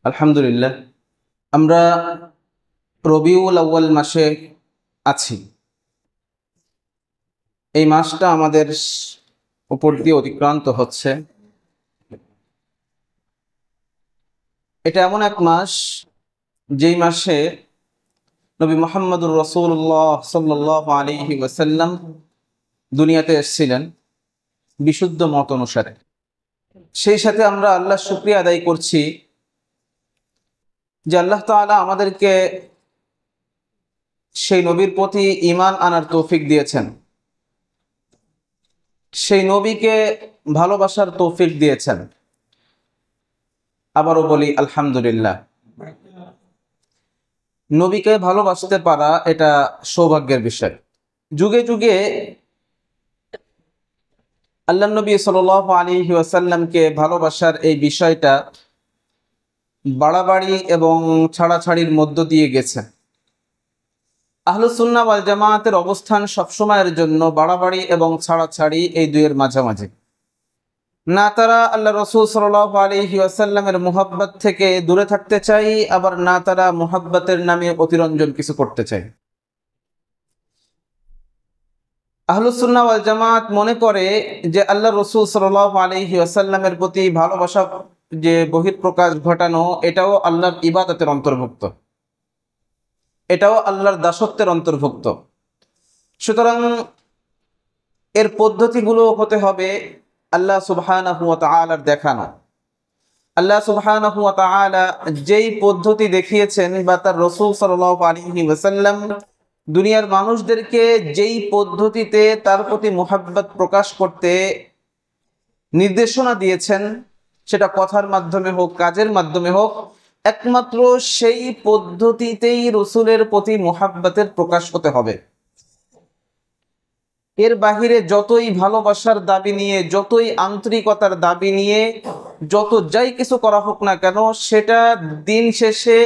আলহামদুলিল্লাহ, আমরা রবিউল আউয়াল মাসে আছি। এই মাসটা আমাদের উপর দিয়ে অতিক্রান্ত হচ্ছে। এটা এমন এক মাস যেই মাসে নবী মুহাম্মদুর রাসূলুল্লাহ সাল্লাল্লাহু আলাইহি ওয়াসাল্লাম দুনিয়াতে এসেছিলেন বিশুদ্ধ মত অনুসারে। সেই সাথে আমরা আল্লাহর শুকরিয়া আদায় করছি যে আল্লাহ তাআলা আমাদেরকে সেই নবীর প্রতি ঈমান আনার তৌফিক দিয়েছেন, সেই নবীকে ভালোবাসার তৌফিক দিয়েছেন। আবারও বলি আলহামদুলিল্লাহ। নবীকে ভালোবাসতে পারা এটা সৌভাগ্যের বিষয়। যুগে যুগে আল্লাহ নবী সাল্লাল্লাহু আলাইহি ওয়াসাল্লামকে ভালোবাসার এই বিষয়টা বাড়াবাড়ি এবং ছাড়াছাড়ির মধ্য দিয়ে গেছে। আহলুস সুন্নাহ ওয়াল জামায়াতের অবস্থান সবসময়ের জন্য বাড়াবাড়ি এবং ছাড়াছাড়ি এই দুইয়ের মাঝামাঝি। না তারা আল্লাহ রসুল সাল্লাল্লাহু আলাইহি ওয়াসাল্লামের মুহাব্বত থেকে দূরে থাকতে চাই, আবার না তারা মুহাব্বতের নামে অতিরঞ্জন কিছু করতে চায়। আহলুস সুন্নাহ ওয়াল জামাত মনে করে যে আল্লাহ রসুল সাল্লাল্লাহু আলাইহি ওয়াসাল্লামের প্রতি ভালোবাসা যে বহিঃপ্রকাশ ঘটানো, এটাও আল্লাহর ইবাদতের অন্তর্ভুক্ত, এটাও আল্লাহর দাসত্বের অন্তর্ভুক্ত। সুতরাং এর পদ্ধতিগুলো হতে হবে আল্লাহ সুবহানাহু ওয়া তাআলার দেখানো। আল্লাহ সুবহানাহু ওয়া তাআলা যেই পদ্ধতি দেখিয়েছেন বা তার রাসূল সাল্লাল্লাহু আলাইহি ওয়াসাল্লাম দুনিয়ার মানুষদেরকে যেই পদ্ধতিতে তার প্রতি মুহাব্বত প্রকাশ করতে নির্দেশনা দিয়েছেন, সেটা কথার মাধ্যমে হোক, কাজের মাধ্যমে হোক, একমাত্র সেই পদ্ধতিতেই রাসূলের প্রতি মুহাব্বতের প্রকাশ হতে হবে। এর বাহিরে যতই ভালোবাসার দাবি নিয়ে, যতই আন্তরিকতার দাবি নিয়ে যত যাই কিছু করা হোক না কেন, সেটা দিন শেষে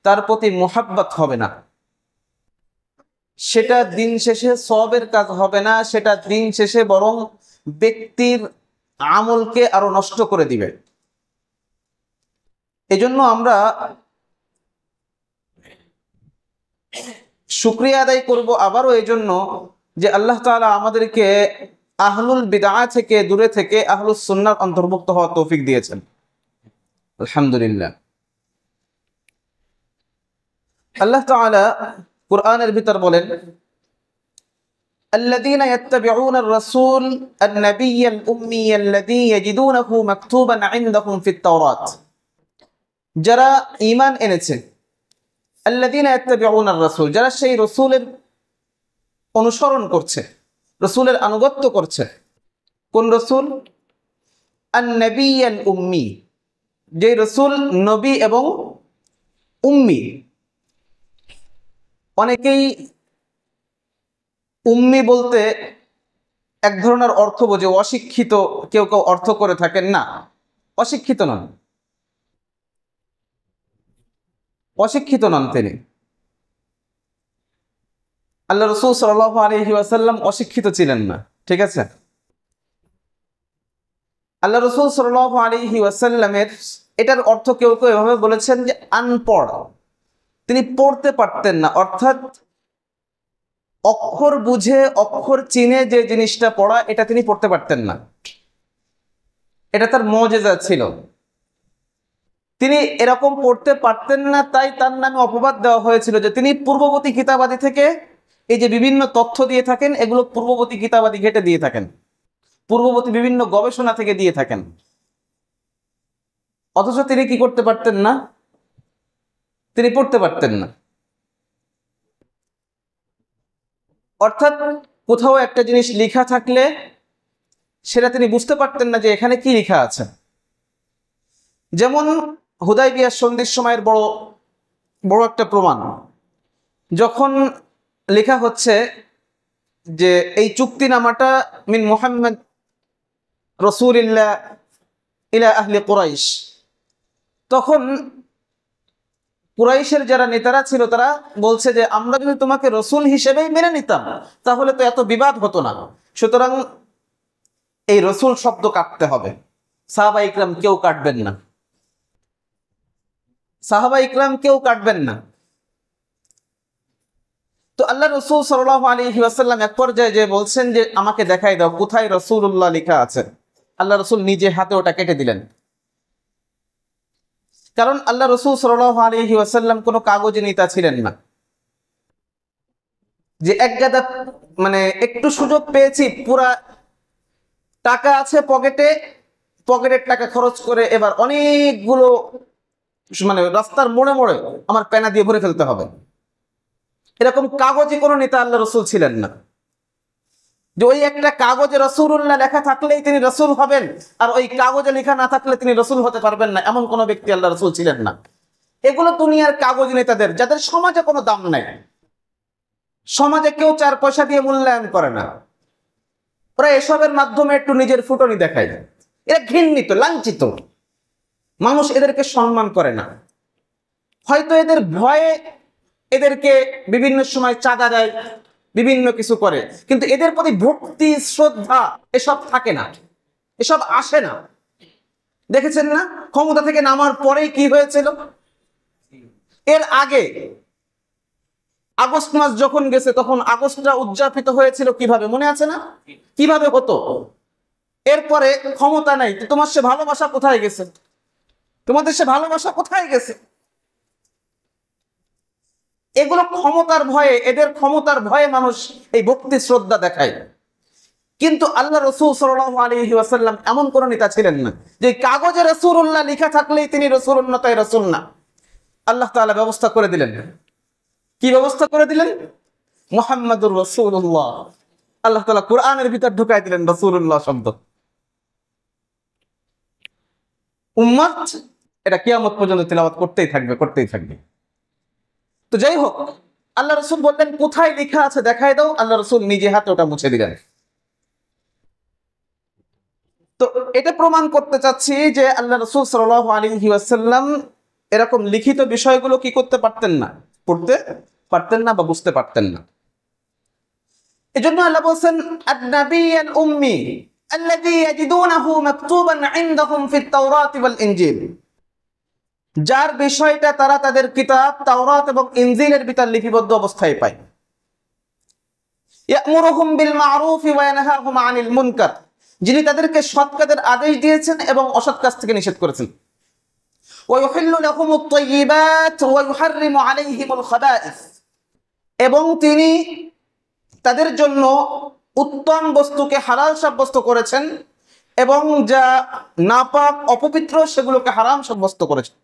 তার প্রতি মুহাব্বত হবে না, সেটা দিন শেষে সওয়াবের কাজ হবে না, সেটা দিন শেষে বরং ব্যক্তির আমলকে আরো নষ্ট করে দিবে। এজন্য আমরা শুকরিয়া আদায় করব আবারও এজন্য যে আল্লাহ তাআলা আমাদেরকে আহলুল বিদআহ থেকে দূরে থেকে আহলুস সুন্নাহর অন্তর্ভুক্ত হওয়ার তৌফিক দিয়েছেন। আলহামদুলিল্লাহ। আল্লাহ তাআলা কুরআনের ভিতর বলেন, الذين يتبعون الرسول النبي الأمي الذي يجدونه مكتوبا عندهم في التوراة। যারা ঈমান এনেছে, আল্লাযীনা ইয়াত্তাবিউনা আর-রাসূল, যারা সেই রাসূলের অনুসরণ করছে, রাসূলের আনুগত্য করছে। কোন রাসূল? আন-নবী আল-উম্মি, যে রাসূল নবী এবং উম্মি। অনেকেই উম্মি বলতে এক ধরনের অর্থ বোঝে, অশিক্ষিত কেউ কেউ অর্থ করে থাকেন। না, অশিক্ষিত নন, অশিক্ষিত নন তিনি। আল্লাহ রাসূল সাল্লাল্লাহু আলাইহি ওয়াসাল্লাম অশিক্ষিত ছিলেন না, ঠিক আছে? আল্লাহ রাসূল সাল্লাল্লাহু আলাইহি ওয়াসাল্লামের এটার অর্থ কেউ কেউ এভাবে বলেছেন যে আনপড়, তিনি পড়তে পারতেন না, অর্থাৎ অক্ষর বুঝে অক্ষর চিনে যে জিনিসটা পড়া, এটা তিনি পড়তে পারতেন না। এটা তার মুজিজা ছিল। তিনি এরকম পড়তে পারতেন না, তাই তার নামে অপবাদ দেওয়া হয়েছিল যে তিনি পূর্ববর্তী কিতাবাদি থেকে এই যে বিভিন্ন তথ্য দিয়ে থাকেন, এগুলো পূর্ববর্তী কিতাবাদি ঘেটে দিয়ে থাকেন, পূর্ববর্তী বিভিন্ন গবেষণা থেকে দিয়ে থাকেন। অথচ তিনি কি করতে পারতেন না? তিনি পড়তে পারতেন না। অর্থাৎ কোথাও একটা জিনিস লেখা থাকলে সেটা তিনি বুঝতে পারতেন না যে এখানে কি লেখা আছে। যেমন হুদায়বিয়ার সন্ধির সময়ের বড় বড় একটা প্রমাণ, যখন লেখা হচ্ছে যে এই চুক্তিনামাটা মিন মুহাম্মদ রাসূলিল্লাহ ইলা আহলি কুরাইশ, তখন কুরাইশের যারা নেতারা ছিল তারা বলছে যে আমরা যদি তোমাকে রসুল হিসেবেই মেনে নিতাম তাহলে তো এত বিবাদ হতো না, সুতরাং এই রসুল শব্দ কাটতে হবে। সাহাবা ইকরাম কেউ কাটবেন না। সাহাবা ইকরাম কেউ কাটবেন না। তো আল্লাহ রসুল সাল্লাল্লাহু আলাইহি ওয়াসাল্লাম এক পর্যায়ে যে বলছেন যে আমাকে দেখাই দাও কোথায় রাসূলুল্লাহ লেখা আছে। আল্লাহ রসুল নিজে হাতে ওটা কেটে দিলেন। কারণ আল্লাহ রসুল সাল্লাল্লাহু আলাইহি ওয়াসাল্লাম কোনো কাগজে নেতা ছিলেন না যে এক গাদা মানে একটু সুযোগ পেয়েছি, পুরা টাকা আছে পকেটে, পকেটের টাকা খরচ করে এবার অনেকগুলো মানে রাস্তার মোড়ে মোড়ে আমার পেনা দিয়ে ভরে ফেলতে হবে, এরকম কাগজে কোনো নেতা আল্লাহ রসুল ছিলেন না। যে ওই একটা কাগজে রাসূলুল্লাহ লেখা থাকলেই তিনি রসুল হবেন, আর ওই কাগজে লেখা না থাকলে তিনি রসুল হতে পারবেন না, এমন কোনো ব্যক্তি আল্লাহ রসুল ছিলেন না। এগুলো দুনিয়ার কাগজ নেতাদের, যাদের সমাজে কোনো দাম নাই, সমাজে কেউ 4 পয়সা দিয়ে মূল্যায়ন করে না, ওরা এসবের মাধ্যমে একটু নিজের ফুটনি দেখায়। এরা ঘৃণিত, লাঞ্ছিত, মানুষ এদেরকে সম্মান করে না। হয়তো এদের ভয়ে এদেরকে বিভিন্ন সময় চাঁদা দেয়, বিভিন্ন কিছু করে, কিন্তু এদের প্রতি ভক্তি শ্রদ্ধা এসব থাকে না, এসব আসে না। দেখেছেন না ক্ষমতা থেকে নামার পরেই কি হয়েছিল? এর আগে আগস্ট মাস যখন গেছে তখন আগস্টটা উদযাপিত হয়েছিল কিভাবে, মনে আছে না? কিভাবে হতো? এরপরে ক্ষমতা নাই, তোমার সে ভালোবাসা কোথায় গেছে? তোমাদের সে ভালোবাসা কোথায় গেছে? এগুলো ক্ষমতার ভয়ে, এদের ক্ষমতার ভয়ে মানুষ এই ভক্তি শ্রদ্ধা দেখায়। কিন্তু আল্লাহ রসুল সাল্লাল্লাহু আলাইহি ওয়াসাল্লাম এমন কোন নেতা ছিলেন না যে কাগজে রাসূলুল্লাহ লেখা থাকলেই তিনি রাসূলুল্লাহ, তাই রাসূল না। আল্লাহ তাআলা ব্যবস্থা করে দিলেন। কি ব্যবস্থা করে দিলেন? মুহাম্মাদুর রাসূলুল্লাহ। আল্লাহ তাআলা কোরআনের ভিতর ঢুকাই দিলেন রাসূলুল্লাহ শব্দ। উম্মত এটা কিয়ামত পর্যন্ত তেলাওয়াত করতেই থাকবে, করতেই থাকবে। তো যাই হোক, আল্লাহ রসুল বললেন কোথায় লেখা আছে দেখাই দাও। আল্লাহ রসুল নিজে হাতে ওটা মুছে দিলেন। তো এটা প্রমাণ করতে চাচ্ছি যে আল্লাহ রসুল সাল্লাল্লাহু আলাইহি ওয়াসাল্লাম এরকম লিখিত বিষয়গুলো কি করতে পারতেন না, পড়তে পারতেন না বা বুঝতে পারতেন না। এজন্য আল্লাহ বলেন আন-নাবিয়্যাল উম্মি আল্লাযী ইয়াজিদুনাহু মাকতুবান ইনদাহুম ফিত তাওরাতি ওয়াল ইনজিল, যার বিষয়টা তারা তাদের কিতাব তাওরাত এবং ইনজিলের ভিতর লিপিবদ্ধ অবস্থায় পায়। ইয়ামুরুহুম বিল মা'রুফি ওয়া ইয়ানহাহুম আনিল মুনকার, যিনি তাদেরকে সৎ কাজের আদেশ দিয়েছেন এবং অসৎ কাজ থেকে নিষেধ করেছেন। ওয়া ইউহিল্লু লাহুমুত তাইয়্যিবাত ওয়া ইউহাররিমু আলাইহিমুল খাবাইস, এবং তিনি তাদের জন্য উত্তম বস্তুকে হালাল সাব্যস্ত করেছেন এবং যা নাপাক অপবিত্র সেগুলোকে হারাম সাব্যস্ত করেছেন।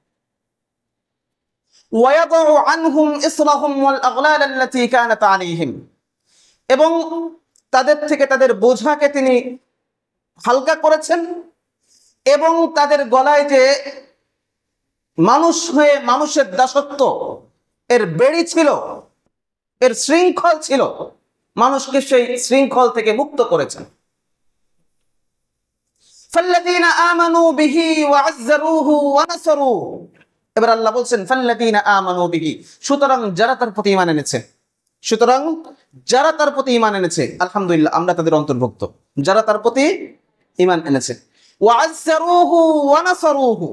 ওয়ায়াদউ আনহুম ইসরাহুম ওয়াল আগলাল আল্লাতী কানাত আলাইহিম, এবং তাদের থেকে তাদের বোঝাকে তিনি হালকা করেছেন, এবং তাদের গলায় যে মানুষ হয়ে মানুষের দাসত্ব এর বেড়ি ছিল, এর শৃঙ্খল ছিল, মানুষকে সেই শৃঙ্খল থেকে মুক্ত করেছেন। ফাল্লাযীনা আমানু বিহি ওয়া আযযারুহু ওয়া নাসারুহু, এবার আল্লাহ বলছেন ফাল্লাযীনা আমানু বিহি, সুতরাং যারা তার প্রতি ঈমান এনেছে, সুতরাং যারা তার প্রতি ঈমান এনেছে, আলহামদুলিল্লাহ আমরা তাদের অন্তর্ভুক্ত, যারা তার প্রতি ঈমান এনেছে। ওয়া আযযারুহু ওয়া নাসারুহু,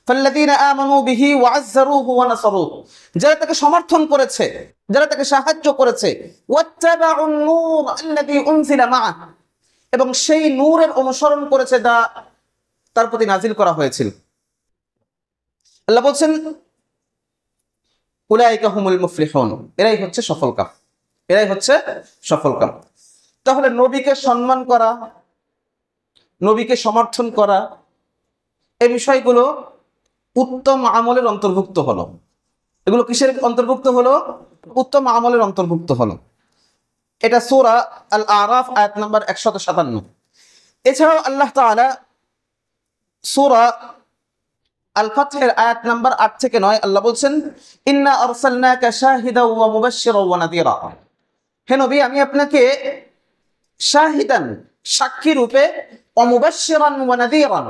ফাল্লাযীনা আমানু বিহি ওয়া আযযারুহু ওয়া নাসারুহু, যারা তাকে সমর্থন করেছে, যারা তাকে সাহায্য করেছে। ওয়াত্তাবাউন নূর আল্লাযী উনজিলা মা'আ, এবং সেই নূরের অনুসরণ করেছে যা তার প্রতি নাজিল করা হয়েছিল। আল্লাহ বলছেন উলাইকা হুমুল মুফলিহুন, এরাই হচ্ছে সফলকাম, এরাই হচ্ছে সফলকাম। তাহলে নবীকে সম্মান করা, নবীকে সমর্থন করা, এই বিষয়গুলো উত্তম আমলের অন্তর্ভুক্ত হলো। এগুলো কিসের অন্তর্ভুক্ত হলো? উত্তম আমলের অন্তর্ভুক্ত হলো। এটা সূরা আল আরাফ আয়াত নাম্বার 157। এছাড়াও আল্লাহ তাআলা সূরা আল ফাতহের আয়াত নাম্বার 8 থেকে 9 আল্লাহ বলছেন ইন্না আরসালনাকা শাহিদাও ওয়া মুবাশশিরাও ওয়া নাযীরা, হে নবী আমি আপনাকে শাহিদান সাক্ষী রূপে, ওয়া মুবাশশিরান ওয়া নাযীরান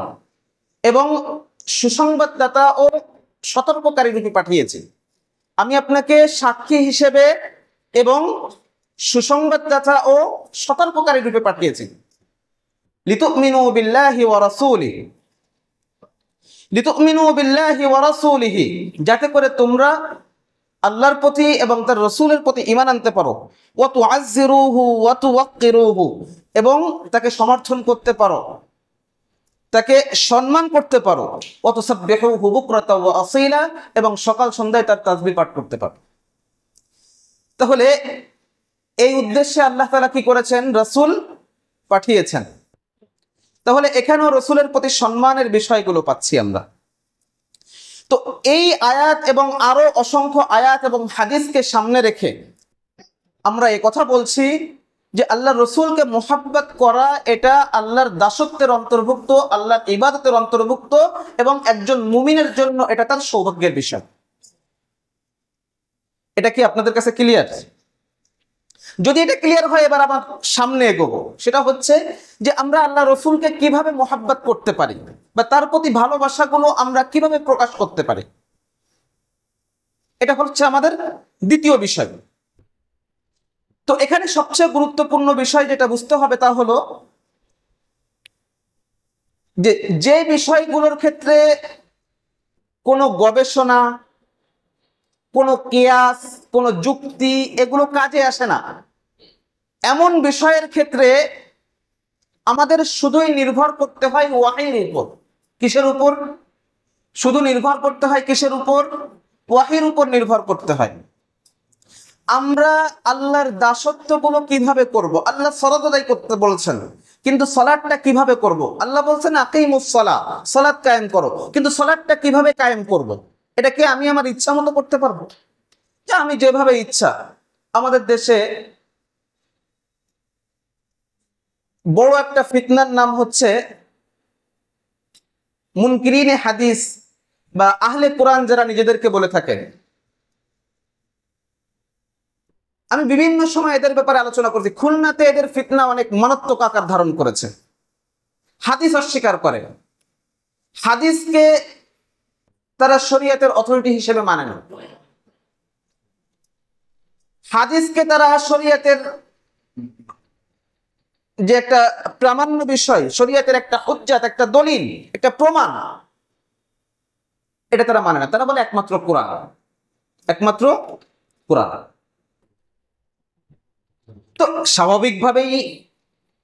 এবং সুসংবাদদাতা ও সতর্ককারী রূপে পাঠিয়েছি। আমি আপনাকে সাক্ষী হিসেবে এবং সুসংবাদদাতা ও সতর্ককারী রূপে পাঠিয়েছি। লিতুমিনু বিল্লাহি ওয়া রাসূলিহি, লিতুমিনু বিল্লাহি ওয়া রাসূলিহি, যাতে করে তোমরা আল্লাহর প্রতি এবং তার রাসূলের প্রতি ঈমান আনতে পারো। ওয়া তুআজ্জিরুহু ওয়া তুওয়াক্কিরুহু, এবং তাকে সমর্থন করতে পারো, তাকে সম্মান করতে পারো। ওয়া তুসাব্বিহুহু বুকরাতাও ওয়া আসীলা, এবং সকাল সন্ধ্যায় তার তাসবিহ পাঠ করতে পারো। তাহলে এই উদ্দেশ্যে আল্লাহ তাআলা কি করেছেন? রাসূল পাঠিয়েছেন। তাহলে এখানেও রাসূলের প্রতি সম্মানের বিষয়গুলো পাচ্ছি আমরা। তো এই আয়াত এবং আরো অসংখ্য আয়াত এবং হাদিসকে সামনে রেখে আমরা এই কথা বলছি যে আল্লাহর রাসূলকে মুহাব্বত করা এটা আল্লাহর দাসত্বের অন্তর্ভুক্ত, আল্লাহর ইবাদতের অন্তর্ভুক্ত, এবং একজন মুমিনের জন্য এটা তার সৌভাগ্যের বিষয়। এটা কি আপনাদের কাছে ক্লিয়ার? যদি এটা ক্লিয়ার হয়, এবার আমার সামনে এগোবো। সেটা হচ্ছে যে আমরা আল্লাহ রাসূলকে কিভাবে মুহাব্বত করতে পারি, বা তার প্রতি ভালোবাসাগুলো আমরা কিভাবে প্রকাশ করতে পারি। এটা হচ্ছে আমাদের দ্বিতীয় বিষয়। তো এখানে সবচেয়ে গুরুত্বপূর্ণ বিষয় যেটা বুঝতে হবে তা হলো যে যে বিষয়গুলোর ক্ষেত্রে কোনো গবেষণা, কোনো কিয়াস, কোনো যুক্তি এগুলো কাজে আসে না, এমন বিষয়ের ক্ষেত্রে আমাদের শুধুই নির্ভর করতে হয় ওয়াহির উপর। কিসের উপর? শুধু নির্ভর করতে হয় কিসের উপর? ওয়াহির উপর নির্ভর করতে হয়। আমরা আল্লাহর দাসত্বগুলো কিভাবে করব? আল্লাহ সালাত আদায় করতে বলছেন, কিন্তু সালাতটা কিভাবে করব? আল্লাহ বলছেন আকিমুস সালাহ, সালাত কায়েম করো, কিন্তু সালাতটা কিভাবে কায়েম করব? এটা কি আমি আমার ইচ্ছা মতো করতে পারবো? যে আমি যেভাবে ইচ্ছা। আমাদের দেশে বড় একটা ফিতনার নাম হচ্ছে মুনকিরিনে হাদিস বা আহলে কোরআন যারা নিজেদেরকে বলে থাকেন। আমি বিভিন্ন সময় এদের ব্যাপারে আলোচনা করছি। খুলনাতে এদের ফিতনা অনেক মারাত্মক আকার ধারণ করেছে। হাদিস অস্বীকার করে, হাদিসকে তারা শরীয়তের অথরিটি হিসেবে মানে না, হাদিসকে তারা শরীয়তের যে একটা প্রামাণ্য বিষয়, শরীয়তের একটা হুজ্জাত, একটা দলিল, একটা প্রমাণ, এটা তারা মানে না। তারা বলে একমাত্র কোরআন, একমাত্র কোরআন। তো স্বাভাবিকভাবেই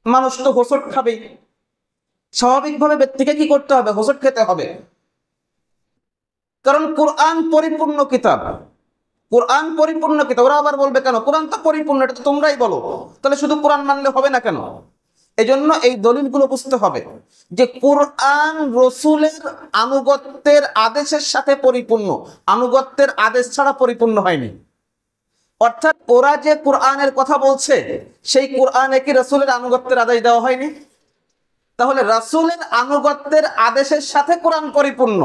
মানুষ তো হোঁচট খাবেই। স্বাভাবিকভাবে ব্যক্তিকে কি করতে হবে? হোঁচট খেতে হবে। কারণ কোরআন পরিপূর্ণ কিতাব, কোরআন পরিপূর্ণ কিতাব। ওরা আবার বলবে কেন কোরআন তো পরিপূর্ণ, এটা তো তোমরাই বলো, তাহলে শুধু কোরআন মানলে হবে না কেন? এজন্য এই দলিলগুলো বুঝতে হবে যে কোরআন রসুলের আনুগত্যের আদেশের সাথে পরিপূর্ণ, আনুগত্যের আদেশ ছাড়া পরিপূর্ণ হয়নি। অর্থাৎ ওরা যে কোরআনের কথা বলছে, সেই কোরআনে কি রসুলের আনুগত্যের আদেশ দেওয়া হয়নি? তাহলে রাসূলের আনুগত্যের আদেশের সাথে কোরআন পরিপূর্ণ।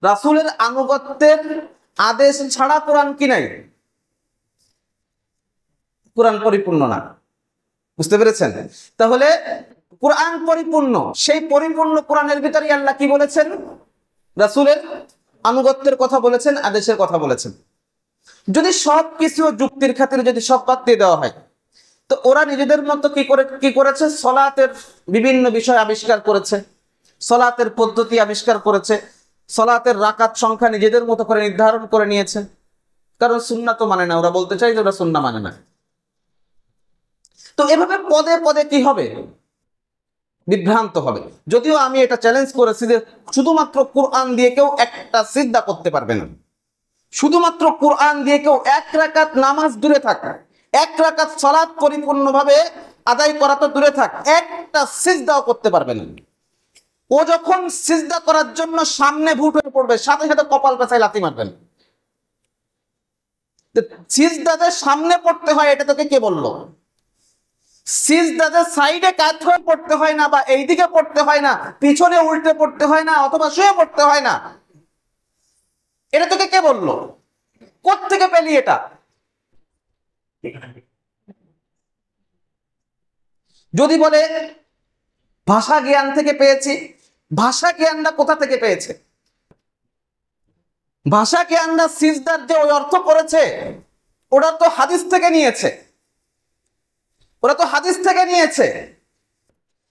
রাসূলের আনুগত্যের আদেশ ছাড়া কোরআন কি নাই? কোরআন পরিপূর্ণ না। বুঝতে পেরেছেন? তাহলে কোরআন পরিপূর্ণ, সেই পরিপূর্ণ কোরআনের ভিতরে আল্লাহ কি বলেছেন? রাসূলের আনুগত্যের কথা বলেছেন, আদেশের কথা বলেছেন। যদি সব কিছু যুক্তির খাতিরে যদি সব বাদ দিয়ে দেওয়া হয়, তো ওরা নিজেদের মতো কি করেছে? সলাতের বিভিন্ন বিষয় আবিষ্কার করেছে, সলাতের পদ্ধতি আবিষ্কার করেছে, সলাতের রাকাত সংখ্যা নিজেদের মতো করে নির্ধারণ করে নিয়েছে। কারণ সুন্নাহ তো মানে না, ওরা বলতে চাই যে ওরা সুন্নাহ মানে না। তো এভাবে পদে পদে কি হবে? বিভ্রান্ত হবে। যদিও আমি এটা চ্যালেঞ্জ করেছি যে শুধুমাত্র কোরআন দিয়ে কেউ একটা সিজদা করতে পারবে না। শুধুমাত্র কোরআন দিয়ে কেউ এক রাকাত নামাজ দূরে থাক, এক রাকাত সালাত পরিপূর্ণভাবে আদায় করা তো দূরে থাক, একটা সিজদাও করতে পারবে না। ও যখন সিজদা করার জন্য সামনে ভুট হয়ে পড়বে, সাথে সাথে কপাল পেঁচায় লাথি মারবেন। সিজদাতে সামনে পড়তে হয়, এটা তোকে কে বললো? সিজদাতে সাইডে কাত হয়ে পড়তে হয় না, বা এইদিকে পড়তে হয় না, পিছনে উল্টে পড়তে হয় না, অথবা শুয়ে পড়তে হয় না, এটা তোকে কে বললো? কোত্থেকে পেলি এটা? যদি বলে ভাষা জ্ঞান থেকে পেয়েছি, ভাষা জ্ঞানটা কোথা থেকে পেয়েছে? ভাষা জ্ঞানটা সিজদার যে ওই অর্থ করেছে, ওরা তো হাদিস থেকে নিয়েছে, ওরা তো হাদিস থেকে নিয়েছে।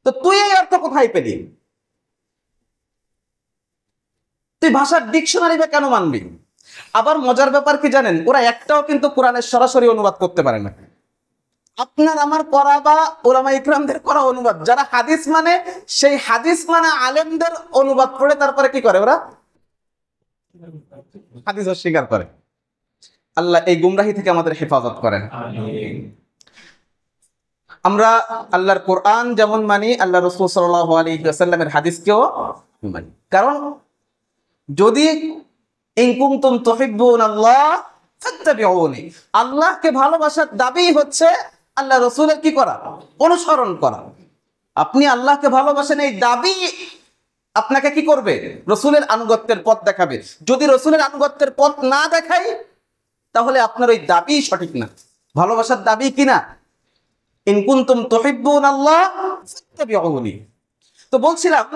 তো তুই এই অর্থ কোথায় পেলি? তুই ভাষার ডিকশনারি বা কেন মানবি? আবার মজার ব্যাপার কি জানেন, ওরা একটাও কিন্তু কোরআনের সরাসরি অনুবাদ করতে পারে না। আপনার আমার করা বা ওলামা ইকরামদের করা অনুবাদ, যারা হাদিস মানে সেই হাদিস মানে আলেমদের অনুবাদ পড়ে তারপরে কি করে ওরা হাদিস অস্বীকার করে। আল্লাহ এই গুমরাহি থেকে আমাদের হেফাজত করেন। আমরা আল্লাহর কোরআন যেমন মানি, আল্লাহ রাসূল সাল্লাল্লাহু আলাইহি ওয়াসাল্লামের হাদিসকেও মানি। কারণ যদি ইন কুনতুম তুহিব্বুনাল্লাহ ফাত্তাবিউনি, আল্লাহকে ভালোবাসার দাবি হচ্ছে আল্লাহ রাসূলের কি করা, অনুসরণ করা। আপনি আল্লাহকে ভালোবাসেন, এই দাবি আপনাকে কি করবে, রাসূলের আনুগত্যের পথ দেখাবে। যদি রাসূলের আনুগত্যের পথ না দেখাই তাহলে আপনার ওই দাবি সঠিক না, ভালোবাসার দাবি কিনা। ইন কুনতুম তুহিব্বুনাল্লাহ ফাত্তাবিউনি। তো বলছিলাম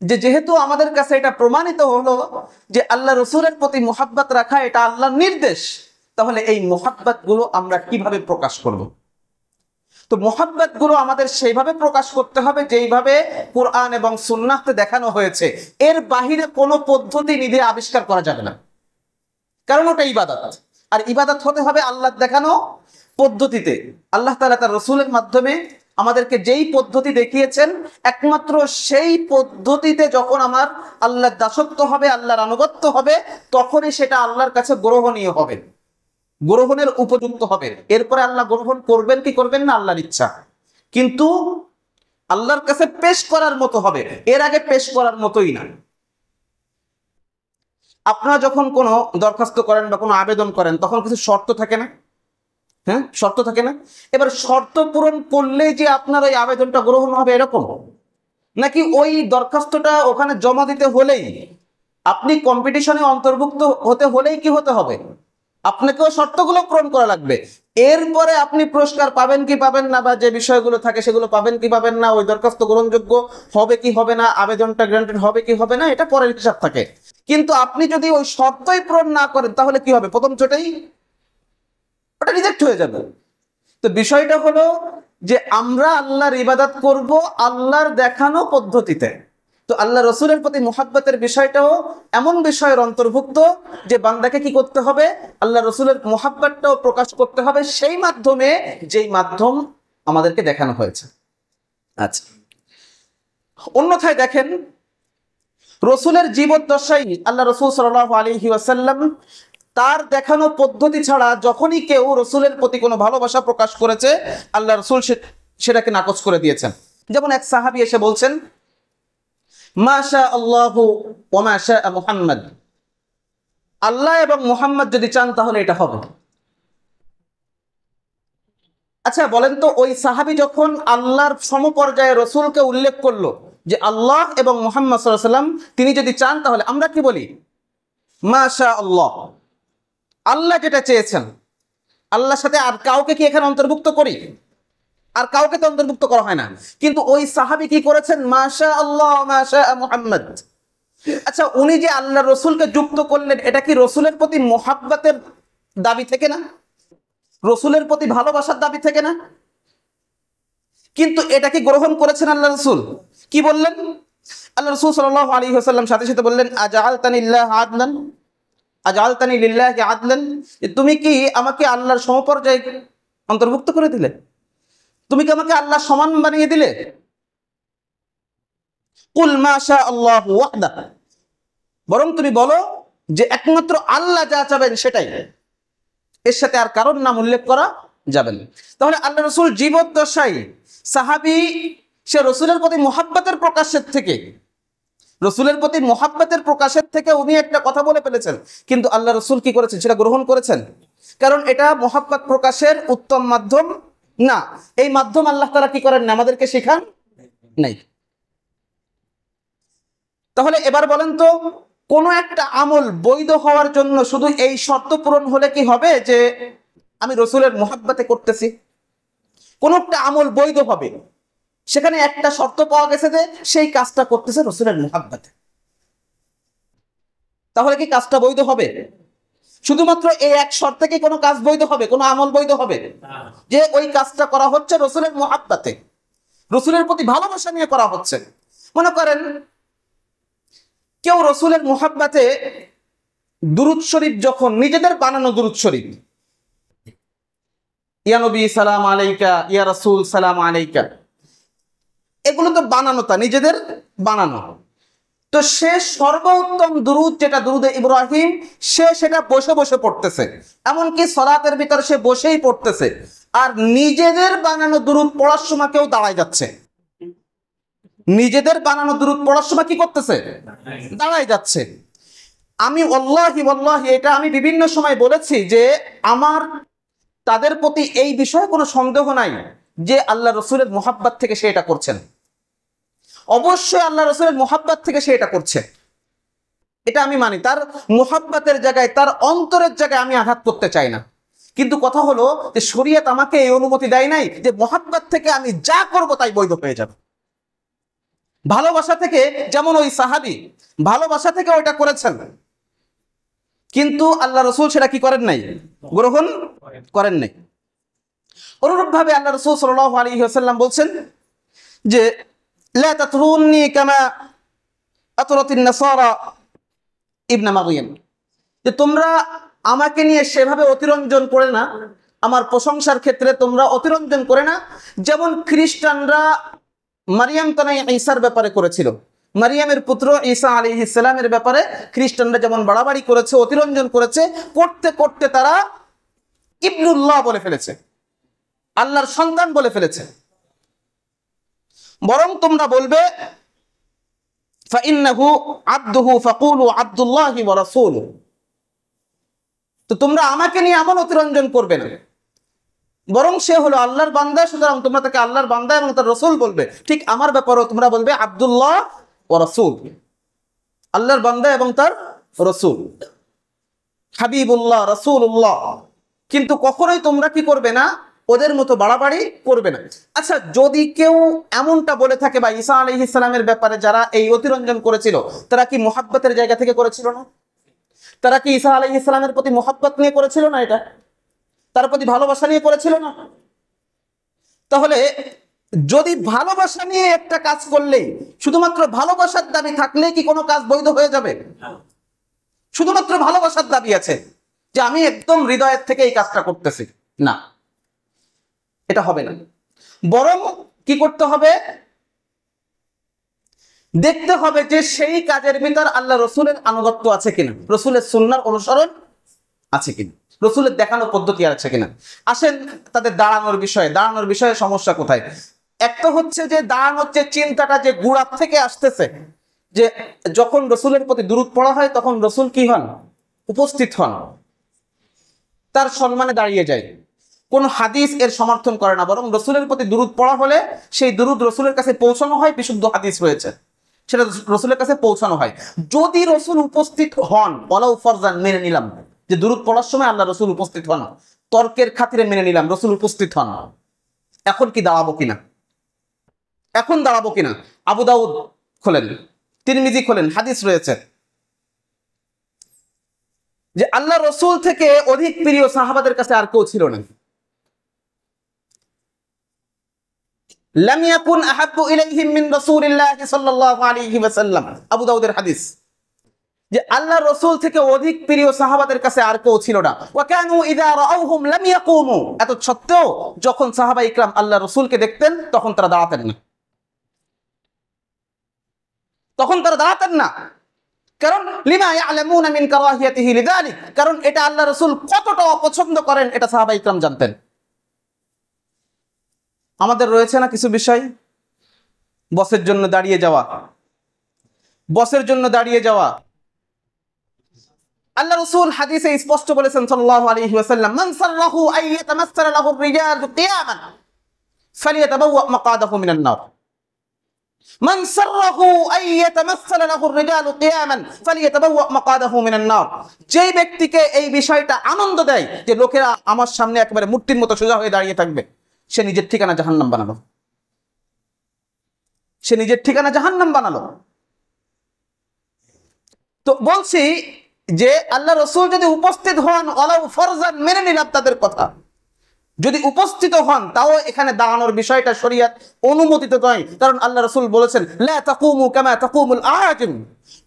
যে যেহেতু আমাদের কাছে এটা প্রমাণিত হলো যে আল্লাহ রাসূলের প্রতি মুহাব্বত রাখা এটা আল্লাহর নির্দেশ, তাহলে এই মুহাব্বত গুলো আমরা কিভাবে প্রকাশ করব? তো মুহাব্বত গুলো আমাদের সেইভাবে প্রকাশ করতে হবে যেইভাবে কোরআন এবং সুন্নাহতে দেখানো হয়েছে। এর বাহিরে কোনো পদ্ধতি নিজে আবিষ্কার করা যাবে না, কারণ ওটা ইবাদত। আর ইবাদত হতে হবে আল্লাহ দেখানো পদ্ধতিতে। আল্লাহ তাআলা তার রাসূলের মাধ্যমে আমাদেরকে যেই পদ্ধতি দেখিয়েছেন, একমাত্র সেই পদ্ধতিতে যখন আমার আল্লাহর দাসত্ব হবে, আল্লাহর আনুগত্য হবে, তখনই সেটা আল্লাহর কাছে গ্রহণীয় হবে, গ্রহণের উপযুক্ত হবে। এরপরে আল্লাহ গ্রহণ করবেন কি করবেন না আল্লাহর ইচ্ছা, কিন্তু আল্লাহর কাছে পেশ করার মতো হবে, এর আগে পেশ করার মতোই না। আপনারা যখন কোনো দরখাস্ত করেন বা কোনো আবেদন করেন তখন কিছু শর্ত থাকে না? হ্যাঁ, শর্ত থাকে না? এবার শর্ত পূরণ করলেই যে আপনার ওই আবেদনটা গ্রহণ হবে এরকম, নাকি ওই দরখাস্তটা ওখানে জমা দিতে হলেই, আপনি কম্পিটিশনে অন্তর্ভুক্ত হতে হলেই কি হতে হবে, আপনাকেও শর্তগুলো পূরণ করা লাগবে। এরপরে আপনি পুরস্কার পাবেন কি পাবেন না, বা যে বিষয়গুলো থাকে সেগুলো পাবেন কি পাবেন না, ওই দরখাস্ত গ্রহণযোগ্য হবে কি হবে না, আবেদনটা গ্রান্টেড হবে কি হবে না, এটা পরের হিসাব থাকে। কিন্তু আপনি যদি ওই শর্তই পূরণ না করেন তাহলে কি হবে, প্রথম চোটেই ওটা রিজেক্ট হয়ে যাবে। তো বিষয়টা হলো যে আমরা আল্লাহর ইবাদত করব আল্লাহর দেখানো পদ্ধতিতে। তো আল্লাহ রাসূলের প্রতি মুহাব্বতের বিষয়টাও এমন বিষয়ের অন্তর্ভুক্ত যে বান্দাকে কি করতে হবে, আল্লাহ রাসূলের মুহাব্বতটাও প্রকাশ করতে হবে সেই মাধ্যমে যেই মাধ্যম আমাদেরকে দেখানো হয়েছে। আচ্ছা, অন্যথায় দেখেন রাসূলের জীবদ্দশায় আল্লাহ রাসূল সাল্লাল্লাহু আলাইহি ওয়াসাল্লাম তার দেখানো পদ্ধতি ছাড়া যখনই কেউ রাসূলের প্রতি কোনো ভালোবাসা প্রকাশ করেছে, আল্লাহ রাসূল সেটাকে নাকচ করে দিয়েছেন। যেমন এক সাহাবী এসে বলছেন, মা শা আল্লাহু ওয়া মা শা মুহাম্মদ, আল্লাহ এবং মুহাম্মদ যদি চান তাহলে এটা হবে। আচ্ছা বলেন তো, ওই সাহাবী যখন আল্লাহর সমপর্যায়ে রাসূলকে উল্লেখ করলো যে আল্লাহ এবং মুহাম্মদ সাল্লাল্লাহু আলাইহি ওয়াসাল্লাম তিনি যদি চান, তাহলে আমরা কি বলি, মা শা আল্লাহ, আল্লাহ যেটা চেয়েছেন। আল্লাহর সাথে আর কাউকে কি এখানে অন্তর্ভুক্ত করি? আর কাউকে তো অন্তর্ভুক্ত করা হয় না। কিন্তু ওই সাহাবী কি করেছেন, মাশা আল্লাহ মাশা মুহাম্মদ। আচ্ছা, উনি যে আল্লাহ রসুলকে যুক্ত করলেন, এটা কি রসুলের প্রতি মুহাব্বতের দাবি থেকে না, রসুলের প্রতি ভালোবাসার দাবি থেকে না? কিন্তু এটা কি গ্রহণ করেছেন আল্লাহ রসুল? কি বললেন আল্লাহ রসুল সাল্লাল্লাহু আলাইহি ওয়াসাল্লাম? সাথে সাথে বললেন, আজআলতানি লিল্লাহি আদলান, আজআলতানি লিল্লাহি আদলান, তুমি কি আমাকে আল্লাহর সমপর্যায়ে অন্তর্ভুক্ত করে দিলে? তুমি কি আমাকে আল্লাহ সমান বানিয়ে দিলে? কুল মা শা আল্লাহু ওয়াহদা, বরং তুমি বলো যে একমাত্র আল্লাহ যা চাবেন সেটাই, এর সাথে আর কারোর নাম উল্লেখ করা যাবে না। তাহলে আল্লাহ রাসূল জীবদ্দশায় সাহাবী সে রাসূলের প্রতি মুহাব্বতের প্রকাশের থেকে, রাসূলের প্রতি মুহাব্বতের প্রকাশের থেকে উনি একটা কথা বলে ফেলেছেন, কিন্তু আল্লাহ রাসূল কি করেছেন, সেটা গ্রহণ করেছেন। কারণ এটা মুহাব্বত প্রকাশের উত্তম মাধ্যম না, এই মাধ্যম আল্লাহ তাআলা কি করেন না, আমাদেরকে শেখান নাই। তাহলে এবার বলেন তো, কোন একটা আমল বৈধ হওয়ার জন্য শুধু এই শর্ত পূরণ হলে কি হবে যে আমি রাসূলের মুহাব্বতে করতেছি? কোন একটা আমল বৈধ হবে, সেখানে একটা শর্ত পাওয়া গেছে যে সেই কাজটা করতেছে রাসূলের মুহাব্বতে, তাহলে কি কাজটা বৈধ হবে? শুধুমাত্র এই এক শর্তে কি কোনো কাজ বৈধ হবে, কোনো আমল বৈধ হবে? যে ওই কাজটা করা হচ্ছে রাসূলের মুহাব্বতে, রাসূলের প্রতি ভালোবাসা নিয়ে করা হচ্ছে। মনে করেন কেউ রসুলের মুহাব্বাতে দুরূদ শরীফ, যখন নিজেদের বানানো দুরূদ শরীফ, ইয়া নবী সালাম আলাইকা, ইয়া রাসূল সালাম আলাইকা, এগুলো তো বানানো, তা নিজেদের বানানো। তো সে সর্বোত্তম দুরূদ যেটা দুরূদে ইব্রাহিম, সে সেটা বসে বসে পড়তেছে, এমনকি সালাতের ভিতর সে বসেই পড়তেছে। আর নিজেদের বানানো দুরূদ পড়ার সময় কেউ দাঁড়ায় যাচ্ছে, নিজেদের বানানো দুরূদ পড়ার সময় কি করতেছে? দাঁড়ায় যাচ্ছে। আমি ওয়াল্লাহি ওয়াল্লাহি এটা আমি বিভিন্ন সময় বলেছি যে আমার তাদের প্রতি এই বিষয়ে কোনো সন্দেহ নাই যে আল্লাহ রসুলের মুহাব্বত থেকে সে এটা করছেন। অবশ্যই আল্লাহ রসুলের মুহাব্বত থেকে সে এটা করছে, এটা আমি মানি। তার মুহাব্বতের জায়গায়, তার অন্তরের জায়গায় আমি আঘাত করতে চাই না। কিন্তু কথা হলো যে শরীয়ত আমাকে এই অনুমতি দেয় নাই যে মুহাব্বত থেকে আমি যা করব তাই বৈধ হয়ে যাবে। ভালোবাসা থেকে, যেমন ওই সাহাবী ভালোবাসা থেকে ওইটা করেছেন, কিন্তু আল্লাহ রসুল সেটা কি করেন নাই? গ্রহণ করেন নাই। অনুরূপভাবে আল্লাহ রসুল সাল্লাল্লাহু আলাইহি ওয়াসাল্লাম বলছেন যে লা তাতরুনি কামা আতরাতিন নাসারা ইবনে মারইয়াম, যে তোমরা আমাকে নিয়ে সেভাবে অতিরঞ্জন করে না, আমার প্রশংসার ক্ষেত্রে তোমরা অতিরঞ্জন করে না, যেমন খ্রিস্টানরা মারিয়াম তানাই ঈসার ব্যাপারে করেছিল। মারিয়ামের পুত্র ঈসা আলাইহিস সালামের ব্যাপারে খ্রিস্টানরা যেমন বাড়াবাড়ি করেছে, অতিরঞ্জন করেছে, করতে করতে তারা ইবনুল্লাহ বলে ফেলেছে, আল্লাহর সন্তান বলে ফেলেছে। বরং তোমরা বলবে ফাইন্নাহু আবদুহু ফাকুলু আব্দুল্লাহি ওয়া রাসূলুহু, তো তোমরা আমাকে নিয়ে এমন অতিরঞ্জন করবে না, বরং সে হলো আল্লাহর বান্দা, সুতরাং তোমরা তাকে আল্লাহর বান্দা এবং তার রাসূল বলবে। ঠিক আমার ব্যাপারেও তোমরা বলবে আব্দুল্লাহ ওয়া রাসূল, আল্লাহর বান্দা এবং তার রাসূল, হাবিবুল্লাহ, রাসূলুল্লাহ। কিন্তু কখনোই তোমরা কি করবে না? ওদের মতো বাড়াবাড়ি করবে না। আচ্ছা, যদি কেউ এমনটা বলে থাকে বা ঈসা আলাইহিস সালামের ব্যাপারে যারা এই অতিরঞ্জন করেছিল, তারা কি মুহাব্বতের জায়গা থেকে করেছিল না? তারা কি ঈসা আলাইহিস সালামের প্রতি মুহাব্বত নিয়ে করেছিল না? এটা তার প্রতি ভালোবাসা নিয়ে করেছিল না? তাহলে যদি ভালোবাসা নিয়ে একটা কাজ করলেই, শুধুমাত্র ভালোবাসার দাবি থাকলে কি কোনো কাজ বৈধ হয়ে যাবে? শুধুমাত্র ভালোবাসার দাবি আছে যে আমি একদম হৃদয়ের থেকে এই কাজটা করতেছি, না, এটা হবে না। বরং কি করতে হবে? দেখতে হবে যে সেই কাজের ভিতর আল্লাহ রসুলের আনুগত্য আছে কিনা, রসুলের সুন্নাহর অনুসরণ আছে কিনা, রসুলের দেখানো পদ্ধতি আছে কিনা। আসেন তাদের দাঁড়ানোর বিষয়ে সমস্যা কোথায়? একটা হচ্ছে যে দাঁড়ানোর যে চিন্তাটা যে গুড়ার থেকে আসতেছে, যে যখন রসুলের প্রতি দুরূদ পড়া হয় তখন রসুল কি হন? উপস্থিত হন, তার সম্মানে দাঁড়িয়ে যায়। কোন হাদিস এর সমর্থন করে না, বরং রসুলের প্রতি দুরূদ পড়া হলে সেই দুরূদ রসুলের কাছে পৌঁছানো হয়, বিশুদ্ধ হাদিস রয়েছে, সেটা রসুলের কাছে পৌঁছানো হয়। যদি রসুল উপস্থিত হন, ওয়ালাউ ফরজান, মেনে নিলাম যে দুরূদ পড়ার সময় আল্লাহ রসুল উপস্থিত হন, তর্কের খাতিরে মেনে নিলাম রসুল উপস্থিত হন। এখন কি দাঁড়াবো কিনা? এখন দাঁড়াবো কিনা? আবু দাউদ খোলেন, তিরমিজি খোলেন, হাদিস রয়েছে যে আল্লাহ রসুল থেকে অধিক প্রিয় সাহাবাদের কাছে আর কেউ ছিল না। লাম ইয়াকুন আহাব্বু ইলাইহিম মিন রাসূলিল্লাহি সাল্লাল্লাহু আলাইহি ওয়াসাল্লাম, আবু দাউদের হাদিস, যে আল্লাহ রসুল থেকে অধিক প্রিয় সাহাবাদের কাছে আর কেউ ছিল না। ওয়া কানু ইযা রাআউহুম লাম ইয়াকুমু, এত সত্ত্বেও যখন সাহাবা ইকরাম আল্লাহ রসুলকে দেখতেন তখন তারা দাঁড়াতেন না, তখন তারা দাঁড়াতেন না। কারণ লিমা ইয়ালামুনা মিন কারাহিয়াতিহি লিযালিক, কারণ এটা আল্লাহ রসুল কতটা অপছন্দ করেন এটা সাহাবা ইকরাম জানতেন। আমাদের রয়েছে না কিছু বিষয়, বসের জন্য দাঁড়িয়ে যাওয়া, বসের জন্য দাঁড়িয়ে যাওয়া। আল্লাহ রাসূল হাদিসে স্পষ্ট বলেছেন সাল্লাল্লাহু আলাইহি ওয়াসাল্লাম, মান সাররাহু আন ইয়াতামাসসালা লাহু আর-রিজালু কিয়ামান ফালিয়াতাবাওয়া মাকাদাহু মিনান নার। মান সাররাহু আন ইয়াতামাসসালা লাহু আর-রিজালু কিয়ামান ফালিয়াতাবাওয়া মাকাদাহু মিনান নার। যেই ব্যক্তিকে এই বিষয়টা আনন্দ দেয় যে লোকেরা আমার সামনে একেবারে মূর্তির মতো সোজা হয়ে দাঁড়িয়ে থাকবে, সে নিজের ঠিকানা জাহান্নাম বানালো, সে নিজের ঠিকানা জাহান্নাম বানালো। তো বলছি যে আল্লাহ রসুল যদি উপস্থিত হন, ওয়ালাউ ফরজান, মেনে নিলাম তাদের কথা, যদি উপস্থিত হন তাও এখানে দাঁড়ানোর বিষয়টা শরীয়ত অনুমোদিত নয়। কারণ আল্লাহ রসুল বলেছেন লা তাকুমু কামা তাকুমুল আআজিম,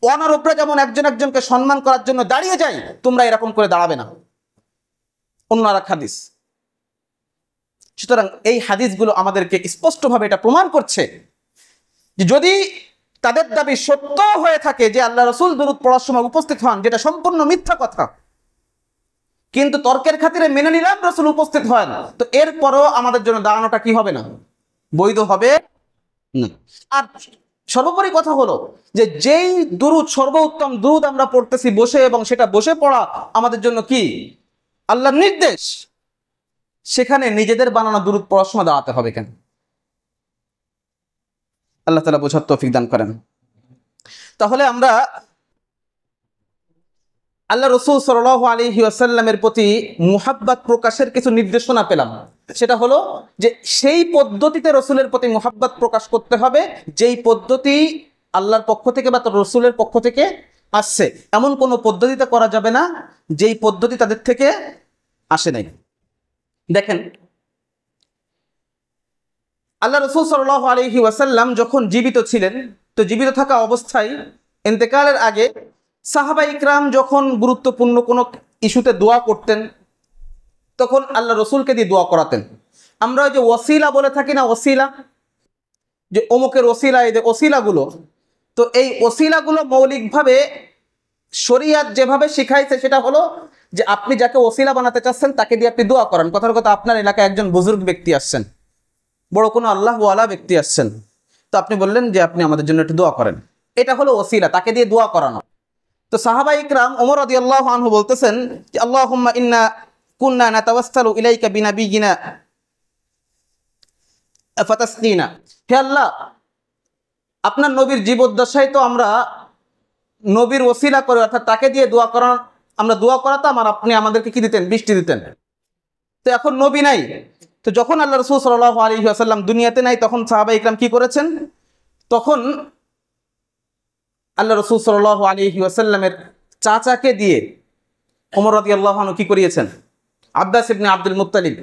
অনারবরা যেমন একজন একজনকে সম্মান করার জন্য দাঁড়িয়ে যায়, তোমরা এরকম করে দাঁড়াবে না। অন্য আর এক হাদিস। সুতরাং এই হাদিসগুলো আমাদেরকে স্পষ্টভাবে এটা প্রমাণ করছে যে যদি তাদের দাবি সত্য হয়ে থাকে যে আল্লাহ রাসূল দুরূদ পড়ার সময় উপস্থিত হন, যেটা সম্পূর্ণ মিথ্যা কথা, কিন্তু তর্কের খাতিরে মেনে নিলাম রাসূল উপস্থিত হন, তো এরপরও আমাদের জন্য দাঁড়ানোটা কি হবে না? বৈধ হবে না। আর সর্বোপরি কথা হলো যে যেই দুরূদ, সর্বোত্তম দুরূদ আমরা পড়তেছি বসে, এবং সেটা বসে পড়া আমাদের জন্য কি আল্লাহর নির্দেশ, সেখানে নিজেদের বানানো দুরূদ পড়ার সময় দাঁড়াতে হবে কেন? আল্লাহ তাআলা বোঝার তৌফিক দান করেন। তাহলে আমরা আল্লাহ রাসূল সাল্লাল্লাহু আলাইহি ওয়াসাল্লামের প্রতি মুহাব্বত প্রকাশের কিছু নির্দেশনা পেলাম। সেটা হলো যে সেই পদ্ধতিতে রাসূলের প্রতি মুহাব্বত প্রকাশ করতে হবে যেই পদ্ধতি আল্লাহর পক্ষ থেকে বা তার রাসূলের পক্ষ থেকে আসছে। এমন কোনো পদ্ধতিতে করা যাবে না যেই পদ্ধতি তাদের থেকে আসে নাই। দেখেন, আল্লাহ রাসূল সাল্লাল্লাহু আলাইহি ওয়াসাল্লাম যখন জীবিত ছিলেন, তো জীবিত থাকা অবস্থায় ইন্তেকালের আগে সাহাবা ইকরাম যখন গুরুত্বপূর্ণ কোনো ইস্যুতে দোয়া করতেন, তখন আল্লাহ রসুলকে দিয়ে দোয়া করাতেন। আমরা ওই যে ওসিলা বলে থাকি না, ওসিলা, যে অমুকের ওসিলা, এই যে ওসিলাগুলো, তো এই ওসিলাগুলো মৌলিকভাবে শরীয়ত যেভাবে শিখাইছে সেটা হলো যে আপনি যাকে ওসিলা বানাতে চাচ্ছেন তাকে দিয়ে আপনি দোয়া করেন। কথার কথা, আপনার এলাকায় একজন বুজুর্গ ব্যক্তি আসছেন, বড় কোনো আল্লাহ ওয়ালা ব্যক্তি আসছেন, তো আপনি বললেন যে আপনি আমাদের জন্য একটু দোয়া করেন। এটা হলো ওসিলা, তাকে দিয়ে দোয়া করানো। তো সাহাবা ইকরাম ওমর রাদিয়াল্লাহু আনহু বলতেছেন যে আল্লাহুম্মা ইন্না কুন্না নাতাওয়াসসালু ইলাইকা বিনাবিয়িনা ফাতাসকিনা, হে আল্লাহ, আপনার নবীর জীবদ্দশায় তো আমরা নবীর ওসিলা করে, অর্থাৎ তাকে দিয়ে দোয়া করান, আমরা দোয়া করাতাম, আর আপনি আমাদেরকে কি দিতেন? বৃষ্টি দিতেন। তো এখন নবী নাই, তো যখন আল্লাহ রাসূল সাল্লাল্লাহু আলাইহি ওয়াসাল্লাম দুনিয়াতে নাই, তখন সাহাবা ইকরাম কি করেছেন? তখন আল্লাহ রাসূল সাল্লাল্লাহু আলাইহি ওয়াসাল্লামের চাচাকে দিয়ে ওমর রাদিয়াল্লাহু আনহু কি করিয়েছেন? আব্বাস ইবনে আব্দুল মুত্তালিব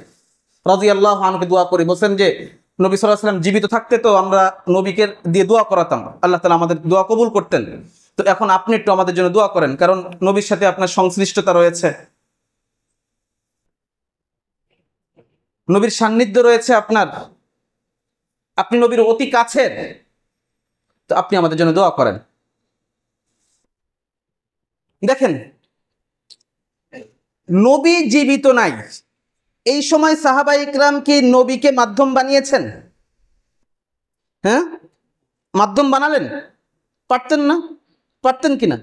রাদিয়াল্লাহু আনহুকে দোয়া করে বলছেন যে নবী সাল্লাল্লাহু আলাইহি ওয়াসাল্লাম জীবিত থাকতে তো আমরা নবীকে দিয়ে দোয়া করাতাম, আল্লাহ তাআলা আমাদের দোয়া কবুল করতেন, তো এখন আপনি একটু আমাদের জন্য দোয়া করেন, কারণ নবীর সাথে আপনার সংশ্লিষ্টতা রয়েছে, নবীর সান্নিধ্য রয়েছে আপনার, আপনি নবীর অতি কাছের, তো আপনি আমাদের জন্য দোয়া করেন। দেখেন, নবী জীবিত নাই, এই সময় সাহাবা ইকরাম কি নবীকে মাধ্যম বানিয়েছেন? হ্যাঁ, মাধ্যম বানালেন? পারতেন না? পারতেন কিনা?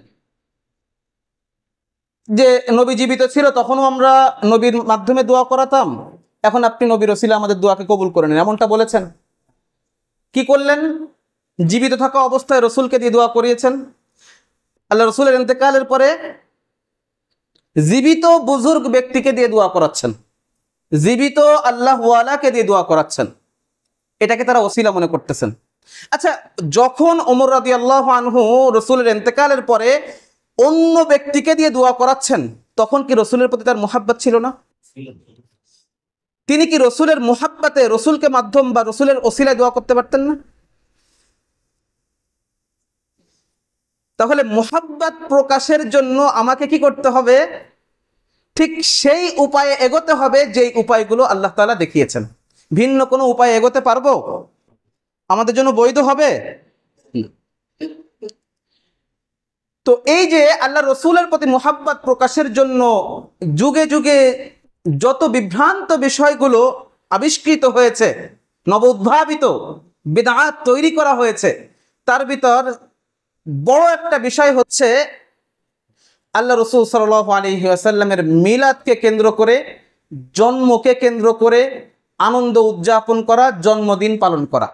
যে নবী জীবিত ছিল তখনও আমরা নবীর মাধ্যমে দোয়া করাতাম, এখন আপনি নবীর ওসিলা আমাদের দোয়াকে কবুল করে নেন, এমনটা বলেছেন? কি করলেন? জীবিত থাকা অবস্থায় রসুলকে দিয়ে দোয়া করিয়েছেন। আল্লাহ রসুলের ইন্তেকালের পরে জীবিত বুজুর্গ ব্যক্তিকে দিয়ে দোয়া করাচ্ছেন, জীবিত আল্লাহ ওয়ালাকে দিয়ে দোয়া করাচ্ছেন, এটাকে তারা ওসিলা মনে করতেছেন। আচ্ছা, যখন ওমর রাদিয়াল্লাহু আনহু রসুলের ইন্তেকালের পরে অন্য ব্যক্তিকে দিয়ে দোয়া করাচ্ছেন, তখন কি রসুলের প্রতি তার মুহাব্বত ছিল না? তিনি কি রসুলের মুহাব্বতে রসুলকে মাধ্যম বা রসুলের ওসিলায় দোয়া করতে পারতেন না? তাহলে মুহাব্বত প্রকাশের জন্য আমাকে কি করতে হবে? ঠিক সেই উপায়ে এগোতে হবে যেই উপায়গুলো আল্লাহ তাআলা দেখিয়েছেন। ভিন্ন কোনো উপায়ে এগোতে পারবো? আমাদের জন্য বৈধ হবে? তো এই যে আল্লাহ রসুলের প্রতি মুহাব্বত প্রকাশের জন্য যুগে যুগে যত বিভ্রান্ত বিষয়গুলো আবিষ্কৃত হয়েছে, নব উদ্ভাবিত বিদআত তৈরি করা হয়েছে, তার ভিতর বড় একটা বিষয় হচ্ছে আল্লাহ রসুল সাল্লাল্লাহু আলাইহি ওয়াসাল্লামের মিলাদকে কেন্দ্র করে, জন্মকে কেন্দ্র করে আনন্দ উদযাপন করা, জন্মদিন পালন করা।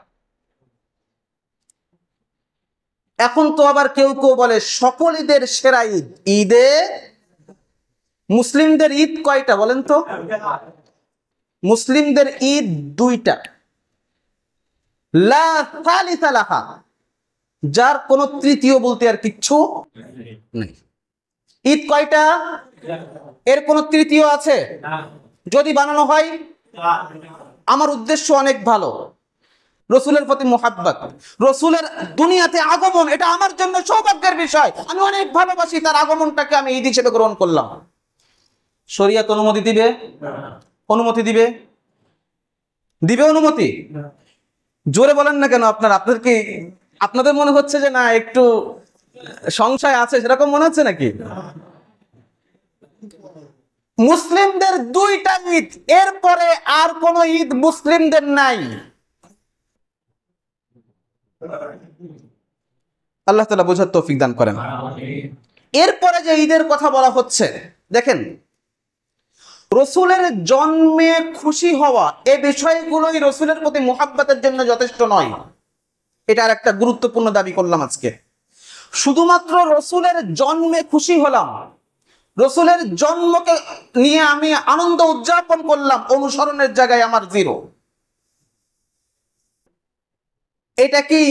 এখন তো আবার কেউ কেউ বলে সকল ঈদের সেরা ঈদ। ঈদে মুসলিমদের ঈদ কয়টা বলেন তো? মুসলিমদের ঈদ দুইটা, লা সালিসা লাহা, যার কোনো তৃতীয় বলতে আর কিচ্ছু নেই। ঈদ কয়টা? এর কোনো তৃতীয় আছে? যদি বানানো হয়, আমার উদ্দেশ্য অনেক ভালো, রসুলের প্রতি মোহাব্বত, রসুলের দুনিয়াতে আগমন, এটা আমার জন্য সৌভাগ্যের বিষয়। আমি অনেক ভালোবাসি, তার আগমনটাকে আমি ঈদ হিসেবে গ্রহণ করলাম। শরিয়ত অনুমতি দিবে? অনুমতি দিবে? দিবে অনুমতি? জোরে বলেন না কেন? আপনাদের কি, আপনাদের মনে হচ্ছে যে না একটু সংশয় আছে, সেরকম মনে হচ্ছে নাকি? মুসলিমদের দুইটা ঈদ, এরপরে আর কোন ঈদ মুসলিমদের নাই। আল্লাহ তাআলা বোঝার তৌফিক দান করেন। এরপরে যে ঈদের কথা বলা হচ্ছে, দেখেন, রসুলের জন্মে খুশি হওয়া, এই বিষয়গুলোই রসুলের প্রতি মুহাব্বতের জন্য যথেষ্ট নয়। এটা আর একটা গুরুত্বপূর্ণ দাবি করলাম আজকে। শুধুমাত্র রসুলের জন্মে খুশি হলাম, রসুলের জন্মকে নিয়ে আমি আনন্দ উদযাপন করলাম, অনুসরণের জায়গায় আমার জিরো। এটা কি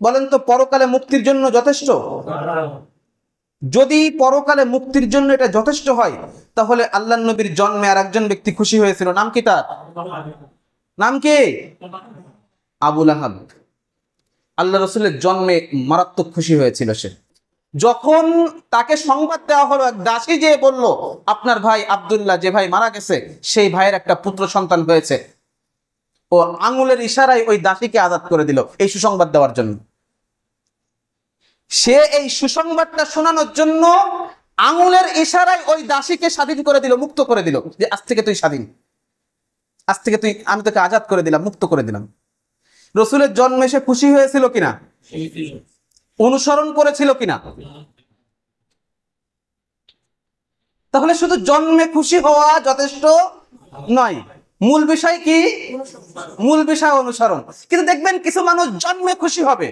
বলেন তো পরকালে মুক্তির জন্য যথেষ্ট? যদি পরকালে মুক্তির জন্য এটা যথেষ্ট হয়, তাহলে আল্লাহ নবীর জন্মে আর একজন ব্যক্তি খুশি হয়েছিল, নাম কি তার? নাম কি? আবু লাহাব। আল্লাহ রসুলের জন্মে মারাত্মক খুশি হয়েছিল সে। যখন তাকে সংবাদ দেওয়া হলো, এক দাসী যে বলল, আপনার ভাই আব্দুল্লাহ যে ভাই মারা গেছে, সেই ভাইয়ের একটা পুত্র সন্তান হয়েছে, ও আঙুলের ইশারায় ওই দাসীকে আজাদ করে দিল এই সুসংবাদ দেওয়ার জন্য। সে এই সুসংবাদটা শোনানোর জন্য আঙুলের ইশারায় ওই দাসীকে স্বাধীন করে দিল, মুক্ত করে দিল, যে আজ থেকে তুই স্বাধীন, আজ থেকে তুই, আমি তোকে আজাদ করে দিলাম, মুক্ত করে দিলাম। রসুলের জন্মে সে খুশি হয়েছিল কিনা? অনুসরণ করেছিল কিনা? তাহলে শুধু জন্মে খুশি হওয়া যথেষ্ট নয়, মূল বিষয় কি? মূল বিষয় অনুসরণ। কিন্তু দেখবেন কিছু মানুষ জন্মে খুশি হবে,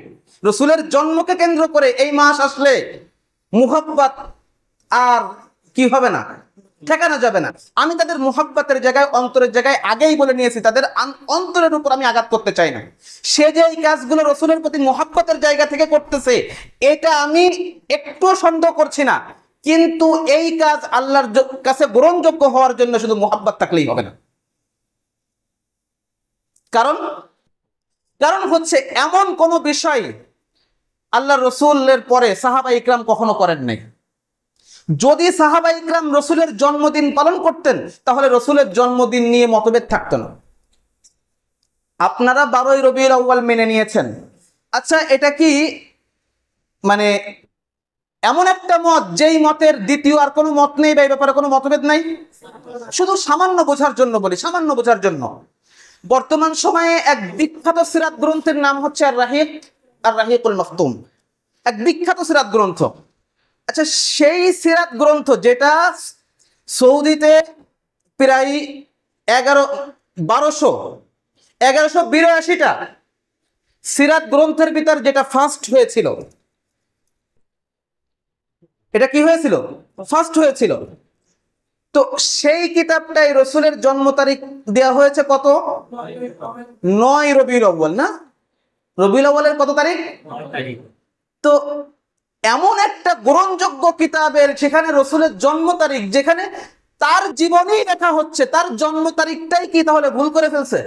রসুলের জন্মকে কেন্দ্র করে এই মাস আসলে মুহাব্বত আর কি হবে না, ঠেকানো যাবে না। আমি তাদের মুহাব্বতের জায়গায়, অন্তরের জায়গায় আগেই বলে নিয়েছি, তাদের অন্তরের উপর আমি আঘাত করতে চাই না। সে যে এই কাজগুলো রসুলের প্রতি মুহাব্বতের জায়গা থেকে করতেছে, এটা আমি একটু সন্দেহ করছি না, কিন্তু এই কাজ আল্লাহর কাছে গ্রহণযোগ্য হওয়ার জন্য শুধু মুহাব্বত থাকলেই হবে না। কারণ হচ্ছে এমন কোন বিষয় আল্লাহ রসুলের পরে সাহাবা ইকরাম কখনো করেন নাই। যদি সাহাবা ইকরাম রসুলের জন্মদিন পালন করতেন, তাহলে রসুলের জন্মদিন নিয়ে মতভেদ থাকতো না। আপনারা 12ই রবিউল আউয়াল মেনে নিয়েছেন, আচ্ছা এটা কি মানে এমন একটা মত যেই মতের দ্বিতীয় আর কোনো মত নেই, বা এই ব্যাপারে কোনো মতভেদ নাই? শুধু সামান্য বোঝার জন্য বলি, সামান্য বোঝার জন্য। বর্তমান সময়ে এক বিখ্যাত সিরাত গ্রন্থের নাম হচ্ছে আর রাহিকুল মাখতুম, এক বিখ্যাত সিরাত গ্রন্থ। আচ্ছা, সেই সিরাত গ্রন্থ যেটা সৌদিতে প্রায় 1182টা সিরাত গ্রন্থের ভিতর যেটা ফার্স্ট হয়েছিল, এটা কি হয়েছিল? ফার্স্ট হয়েছিল। তো সেই কিতাবটাই রসুলের জন্ম তারিখ দেওয়া হয়েছে কত? 9 রবিউল আউয়াল, না? রবিউল আউয়ালের কত তারিখ? তো এমন একটা গ্রহণযোগ্য কিতাবের সেখানে রসুলের জন্ম তারিখ, যেখানে তার জীবনেই লেখা হচ্ছে, তার জন্ম তারিখটাই কি তাহলে ভুল করে ফেলছে?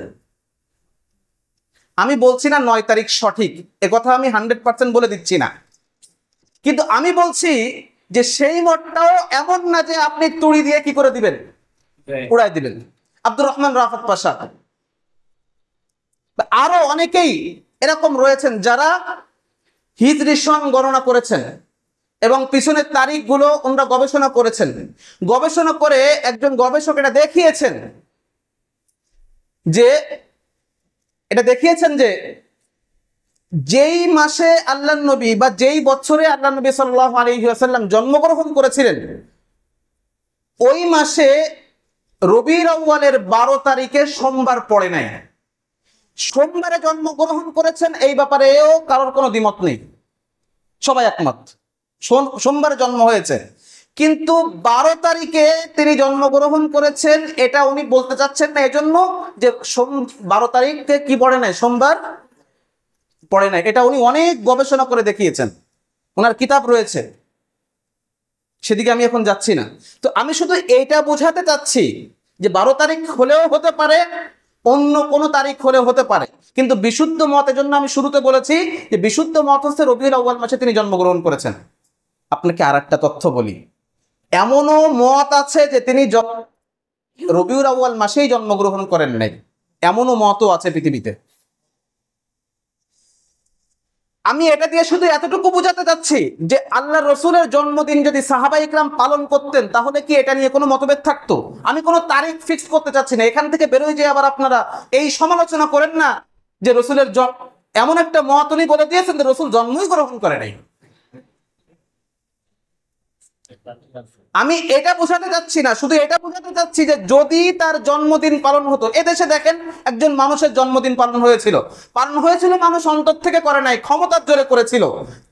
আমি বলছি না 9 তারিখ সঠিক, একথা আমি 100% বলে দিচ্ছি না, কিন্তু আমি বলছি যে সেই মতটাও এমন না যে আপনি তুড়ি দিয়ে কি করে দিবেন, উড়াই দিবেন। আব্দুর রহমান রাফাত পাশা, আরো অনেকেই এরকম রয়েছেন যারা হিজরি সন গণনা করেছেন এবং পিছনের তারিখগুলো ওনারা গবেষণা করেছেন। গবেষণা করে একজন গবেষক এটা দেখিয়েছেন যে যেই মাসে আল্লাহর নবী বা যেই বছরে আল্লাহ নবী সাল্লাল্লাহু আলাইহি ওয়াসাল্লাম জন্মগ্রহণ করেছিলেন, ওই মাসে রবিউল আউয়ালের 12 তারিখে সোমবার পড়ে নাই। সোমবারে জন্মগ্রহণ করেছেন, এই ব্যাপারেও কারোর কোনো দ্বিমত নেই, সবাই একমত, সোমবারে জন্ম হয়েছে। কিন্তু 12 তারিখে তিনি জন্মগ্রহণ করেছেন, এটা উনি বলতে চাচ্ছেন না, এজন্য যে 12 তারিখে কি পড়ে নাই, সোমবার পড়ে নাই। এটা উনি অনেক গবেষণা করে দেখিয়েছেন, ওনার কিতাব রয়েছে, সেদিকে আমি এখন যাচ্ছি না। তো আমি শুধু এইটা বোঝাতে চাচ্ছি যে 12 তারিখ হলেও হতে পারে, অন্য কোনো তারিখ হলে হতে পারে, কিন্তু বিশুদ্ধ মতের জন্য আমি শুরুতে বলেছি যে বিশুদ্ধ মত হচ্ছে রবিউল আউয়াল মাসে তিনি জন্মগ্রহণ করেছেন। আপনাকে আর একটা তথ্য বলি, এমনও মত আছে যে তিনি রবিউল আউয়াল মাসেই জন্মগ্রহণ করেন নাই, এমনও মতও আছে পৃথিবীতে। আমি এটা দিয়ে শুধু এতটুকু বোঝাতে চাচ্ছি যে আল্লাহ রসুলের জন্মদিন যদি সাহাবা ইকরাম পালন করতেন তাহলে কি এটা নিয়ে কোনো মতভেদ থাকতো? আমি কোনো তারিখ ফিক্স করতে চাচ্ছি না, এখান থেকে বেরোয় যে আবার আপনারা এই সমালোচনা করেন না যে রসুলের এমন একটা মত উনি বলে দিয়েছেন যে রসুল জন্মই গ্রহণ করে নাই। আমি এটা বোঝাতে চাচ্ছি না, শুধু এটা বোঝাতে চাচ্ছি যে যদি তার জন্মদিন পালন হতো, এদেশে দেখেন একজন মানুষের জন্মদিন পালন হয়েছিল, মানুষ অন্তর থেকে করে নাই, ক্ষমতার জোরে করেছিল,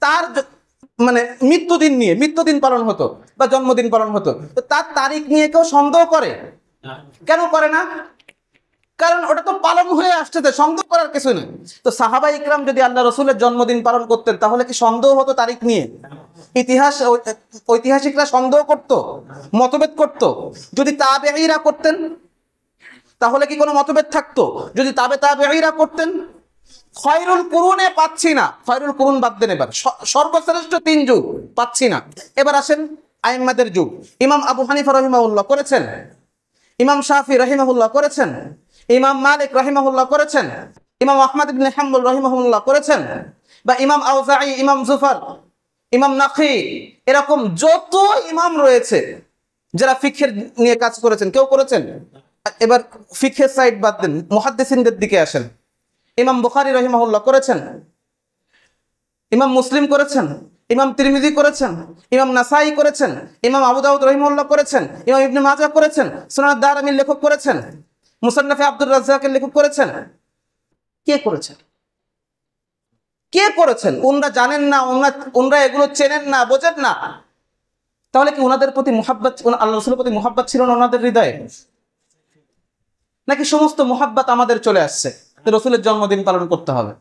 তার মানে মৃত্যুদিন পালন হতো বা জন্মদিন পালন হতো, তো তার তারিখ নিয়ে কেউ সন্দেহ করে? কেন করে না? কারণ ওটা তো পালন হয়ে আসছে, সন্দেহ করার কিছু নেই। তো সাহাবা ইকরাম যদি আল্লাহ রসুলের জন্মদিন পালন করতেন তাহলে কি সন্দেহ হতো তারিখ নিয়ে? ঐতিহাসিকরা সন্দেহ করত, মতভেদ করত? যদি তাবেঈরা করতেন তাহলে কি কোনো মতভেদ থাকতো? যদি তাবেঈরা করতেন, খয়রুল কুরুনে পাচ্ছি না, খয়রুল কুরুন বাদ দেন, এবার সর্বশ্রেষ্ঠ 3 যুগ পাচ্ছি না। এবার আসেন আইম্মাদের যুগ। ইমাম আবু হানিফা রাহিমাহুল্লাহ করেছেন, ইমাম শাফি রাহিমাহুল্লাহ করেছেন, ইমাম মালিক রাহিমাহুল্লাহ করেছেন, ইমাম আহমদ ইবনে হাম্বল রাহিমাহুল্লাহ করেছেন, বা ইমাম আউজাঈ, ইমাম জুফার, ইমাম নাখি, এরকম যত ইমাম রয়েছে যারা ফিকহের নিয়ে কাজ করেছেন, কেউ করেছেন? এবার ফিকহের সাইড বাদ দেন, মুহাদ্দিসিনদের দিকে আসেন। ইমাম বুখারী রাহিমাহুল্লাহ করেছেন, ইমাম মুসলিম করেছেন, ইমাম তিরমিজি করেছেন, ইমাম নাসাই করেছেন, ইমাম আবু দাউদ রাহিমাহুল্লাহ করেছেন, ইমাম ইবনে মাজাহ করেছেন, সুনান আদ-দারামির লেখক করেছেন, মুসান্নাফে আব্দুর রাজ্জাকের লেখক করেছেন। কে করেছেন? কে করেছেন? ওনারা জানেন না, ওনারা এগুলো চেনেন না, বোঝেন না? তাহলে কি ওনাদের প্রতি মুহাব্বত, আল্লাহ রাসূলের প্রতি মুহাব্বত ছিল না ওনাদের হৃদয়ে? নাকি সমস্ত মুহাব্বত আমাদের চলে আসছে রসুলের জন্মদিন পালন করতে হবে?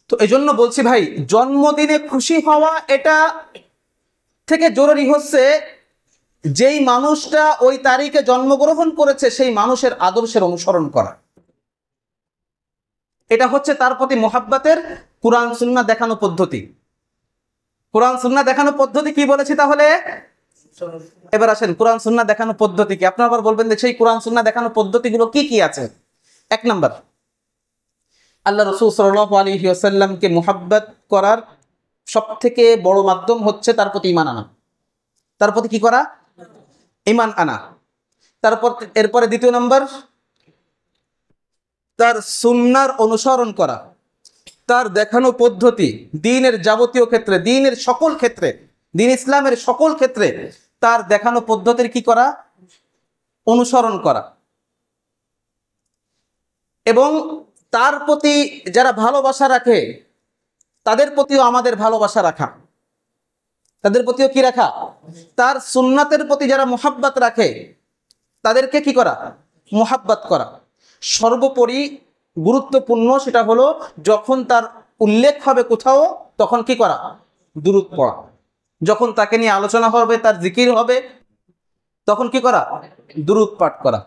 তো এই জন্য বলছি ভাই, জন্মদিনে খুশি হওয়া এটা থেকে জরুরি হচ্ছে যেই মানুষটা ওই তারিখে জন্মগ্রহণ করেছে সেই মানুষের আদর্শের অনুসরণ করা। এটা হচ্ছে তার প্রতি মুহাব্বতের কুরআন সুন্নাহ দেখানো পদ্ধতি। কুরআন সুন্নাহ দেখানো পদ্ধতি কি বলেছি তাহলে? এবার আসেন কুরআন সুন্নাহ দেখানো পদ্ধতি কি। আপনারা আবার বলবেন যে সেই কুরআন সুন্নাহ দেখানো পদ্ধতিগুলো কি কি আছে? 1 নাম্বার, আল্লাহ রাসূল সাল্লাল্লাহু আলাইহি ওয়াসাল্লামকে মুহাব্বত করার সবথেকে বড় মাধ্যম হচ্ছে তার প্রতি ঈমান আনা। তার প্রতি কি করা? ঈমান আনা। তারপর এরপরে 2 নাম্বার, তার সুন্নাহর অনুসরণ করা, তার দেখানো পদ্ধতি, দ্বীনের যাবতীয় ক্ষেত্রে, দ্বীনের সকল ক্ষেত্রে, দ্বীন ইসলামের সকল ক্ষেত্রে তার দেখানো পদ্ধতির কি করা? অনুসরণ করা। এবং তার প্রতি যারা ভালোবাসা রাখে তাদের প্রতিও আমাদের ভালোবাসা রাখা, তাদের প্রতিও কি রাখা? তার সুন্নাতের প্রতি যারা মুহাব্বত রাখে তাদেরকে কি করা? মুহাব্বত করা। সর্বোপরি গুরুত্বপূর্ণ সেটা হলো যখন তার উল্লেখ হবে কোথাও তখন কি করা? দুরূদ পড়া। যখন তাকে নিয়ে আলোচনা হবে, তার জিকির হবে, তখন কি করা? দুরূদ পাঠ করা।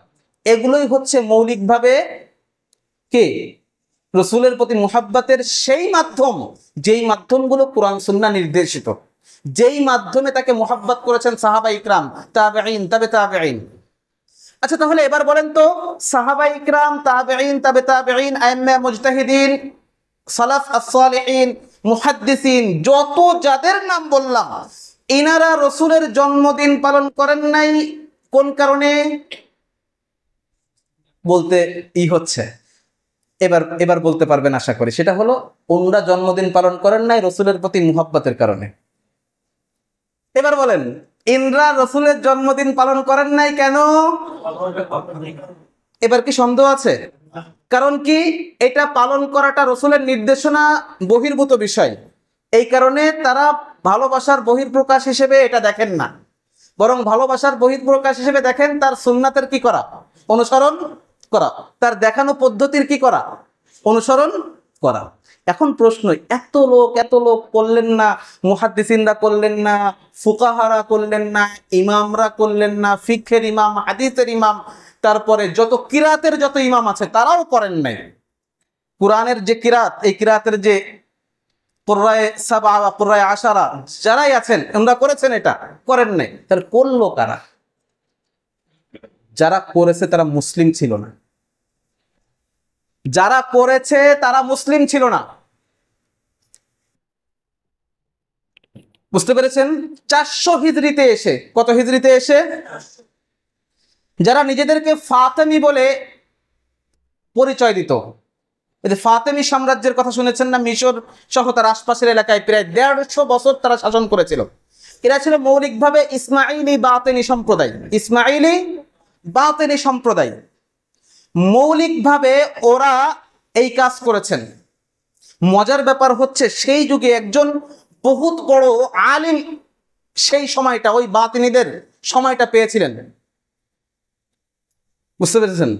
এগুলোই হচ্ছে মৌলিকভাবে কে? রসুলের প্রতি মুহাব্বতের সেই মাধ্যম যেই মাধ্যমগুলো কুরআন সুন্নাহ নির্দেশিত, যেই মাধ্যমে তাকে মুহাব্বত করেছেন সাহাবা ইকরাম, তাবেঈন, তাবেঈন। আচ্ছা তাহলে এবার বলেন তো, সাহাবা ইকরাম, তাবেঈন, তাবেঈন, আইম্মা মুজতাহিদিন, সালাফ as-সালিহিন, মুহাদ্দিসিন, যত যাদের নাম বললাম, ইনারা রসুলের জন্মদিন পালন করেন নাই কোন কারণে? বলতে হচ্ছে এবার বলতে পারবেন আশা করি। সেটা হলো ওনারা জন্মদিন পালন করেন নাই রসুলের প্রতি মুহাব্বতের কারণে। এবার বলেন, ইনরা রসুলের জন্মদিন পালন করেন নাই কেন? এবার কি সন্দেহ আছে? কারণ কি? এটা পালন করাটা রসুলের নির্দেশনা বহির্ভূত বিষয়, এই কারণে তারা ভালোবাসার বহিঃপ্রকাশ হিসেবে এটা দেখেন না, বরং ভালোবাসার বহিঃপ্রকাশ হিসেবে দেখেন তার সুন্নাতের কি করা? অনুসরণ করা, তার দেখানো পদ্ধতির কি করা? অনুসরণ করা। এখন প্রশ্ন, এত লোক করলেন না, মুহাদ্দিসিনরা করলেন না, ফুকাহারা করলেন না, ইমামরা করলেন না, ফিকহের ইমাম, হাদিসের ইমাম, তারপরে যত কিরাতের যত ইমাম আছে তারাও করেন নাই। কোরআনের যে কিরাত, এই কিরাতের যে কুরআয়ে সাবা বা কুরআয়ে আশারা যারাই আছেন ওনারা করেছেন, এটা করেন নাই। তাহলে করলো কারা? যারা করেছে তারা মুসলিম ছিল না। যারা করেছে তারা মুসলিম ছিল না। বুঝতে পেরেছেন? 400 হিজরিতে এসে, কত হিজরিতে এসে, যারা নিজেদেরকে ফাতেমি বলে পরিচয় দিত, এই যে ফাতেমি সাম্রাজ্যের কথা শুনেছেন না, মিশর সহ তার আশপাশের এলাকায় প্রায় 150 বছর তারা শাসন করেছিল। এরা ছিল মৌলিকভাবে ইসমাইলি বাতেনি সম্প্রদায়। ইসমাইলি বাতেনি সম্প্রদায় মৌলিকভাবে ওরা এই কাজ করেছেন। মজার ব্যাপার হচ্ছে সেই যুগে একজন বহুত বড় আলিম সেই সময়টা, ওই বাতিনিদের সময়টা পেয়েছিলেন। বুঝতে পেরেছেন?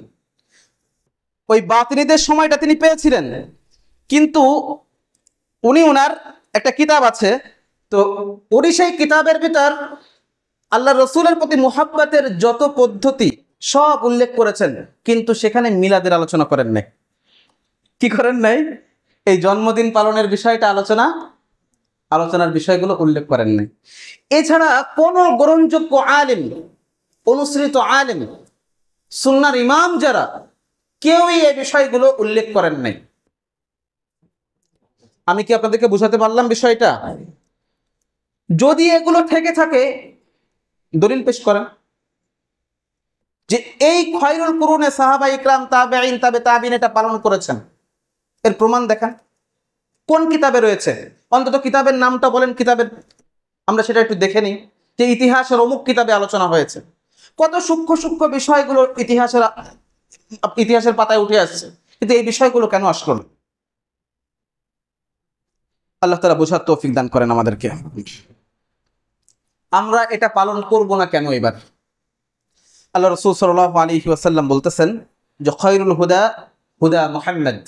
ওই বাতিনিদের সময়টা তিনি পেয়েছিলেন, কিন্তু উনি ওনার একটা কিতাব আছে, তো উনি সেই কিতাবের ভিতর আল্লাহ রসুলের প্রতি মুহাব্বতের যত পদ্ধতি সব উল্লেখ করেছেন, কিন্তু সেখানে মিলাদের আলোচনা করেন নাই। কি করেন নাই? এই জন্মদিন পালনের বিষয়টা আলোচনার বিষয়গুলো উল্লেখ করেন নাই। এছাড়া কোন গ্রহণযোগ্য আলেম, অনুসৃত আলেম, সুন্নাহর ইমাম যারা, কেউই এই বিষয়গুলো উল্লেখ করেন নাই। আমি কি আপনাদেরকে বুঝাতে পারলাম বিষয়টা? যদি এগুলো থেকে থাকে দলিল পেশ করেন যে এই খয়রুল কুরুনে সাহাবা ইকরাম, তাবেঈন, তাবে তাবিঈন এটা পালন করেছেন, এর প্রমাণ দেখান। কোন কিতাবে রয়েছে? অন্তত কিতাবের নামটা বলেন, কিতাবের আমরা সেটা একটু দেখে নিই, যে ইতিহাসের অমুক কিতাবে আলোচনা হয়েছে। কত সূক্ষ্ম সূক্ষ্ম বিষয়গুলো ইতিহাসের পাতায় উঠে আসছে, কিন্তু এই বিষয়গুলো কেন আসলো না? আল্লাহ তাআলা বোঝার তৌফিক দান করেন আমাদেরকে। আমরা এটা পালন করব না কেন? এবার আল্লাহ রাসূল সাল্লাল্লাহু আলাইহি ওয়াসাল্লাম বলতেছেন যে খায়রুল হুদা হুদা মুহাম্মদ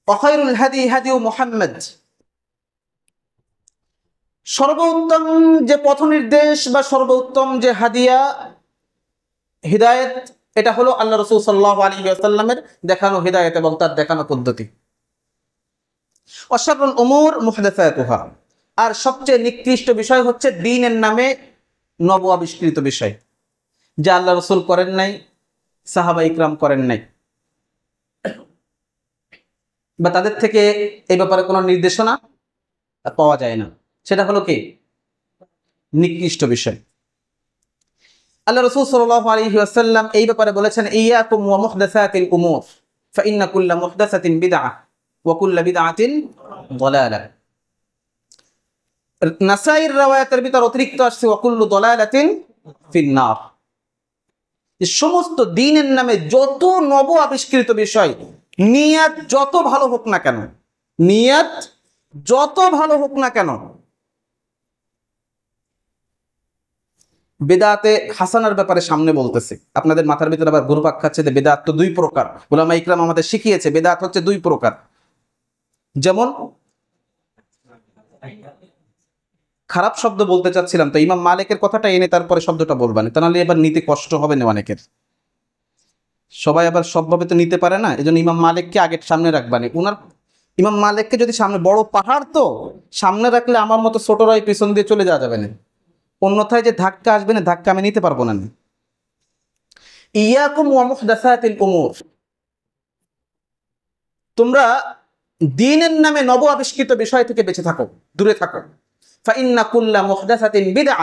ওয়া খায়রুল হাদি হাদি মুহাম্মদ। সর্বোত্তম যে পথ নির্দেশ বা সর্বোত্তম যে হাদিয়া, হিদায়াত, এটা হলো আল্লাহ রাসূল সাল্লাল্লাহু আলাইহি ওয়াসাল্লামের দেখানো হিদায়াত এবং তার দেখানো পদ্ধতি। ওয়া শাররুল উমুর মুহদাসাতুহা, আর সবচেয়ে নিকৃষ্ট বিষয় হচ্ছে দ্বীনের নামে নব আবিষ্কৃত বিষয়, যা আল্লাহ রাসূল করেন নাই, সাহাবা ইকরাম করেন নাই, বা তাদের থেকে এই ব্যাপারে কোনো নির্দেশনা পাওয়া যায় না। সেটা হলো কি? নিকৃষ্ট বিষয়। আল্লাহ রাসূল সাল্লাল্লাহু আলাইহি ওয়াসাল্লাম এই ব্যাপারে বলেছেন, ইয়াকুম ওয়া মুহদাসাতিল উমুর ফাইন্না কুল্লা মুহদাসাতিন বিদআহ ওয়া কুল্লা বিদআতিন দালালাহ। নাসাইর riwayaতের ভিতর অতিরিক্ত আসছে ওয়া কুল্লু দালালাতিন ফিন্নার। এই সমস্ত দ্বীনের নামে যত নব আবিষ্কৃত বিষয়, নিয়ত যত ভালো হোক না কেন, নিয়ত যত ভালো হোক না কেন, বেদাতে হাসানার ব্যাপারে সামনে বলতেছে। আপনাদের মাথার ভিতরে আবার ঘুরপাক খাচ্ছে যে বেদাত তো 2 প্রকার। উলামা ইকরাম আমাদের শিখিয়েছে বেদাত হচ্ছে 2 প্রকার। যেমন খারাপ শব্দ বলতে চাচ্ছিলাম, তো ইমাম মালিকের কথাটা এনে তারপরে শব্দটা বলবেন, তা নাহলে এবার নিতে কষ্ট হবে না অনেকের। সবাই আবার সবভাবে তো নিতে পারে না, এজন্য ইমাম মালিককে আগে সামনে রাখবানি। উনার ইমাম মালিককে যদি সামনে, বড় পাহাড় তো সামনে রাখলে আমার মতো ছোটরাই পিছন দিয়ে চলে যাওয়া যাবে না, অন্যথায় যে ধাক্কা আসবে না, ধাক্কা আমি নিতে পারবো না। ইয়াকুম ওয়া মুহদাসাতিল উমুর, তোমরা দ্বীনের নামে নব আবিষ্কৃত বিষয় থেকে বেঁচে থাকো, দূরে থাকো। ফাইন্না কুল্লা মুহদাসাতিন বিদআহ,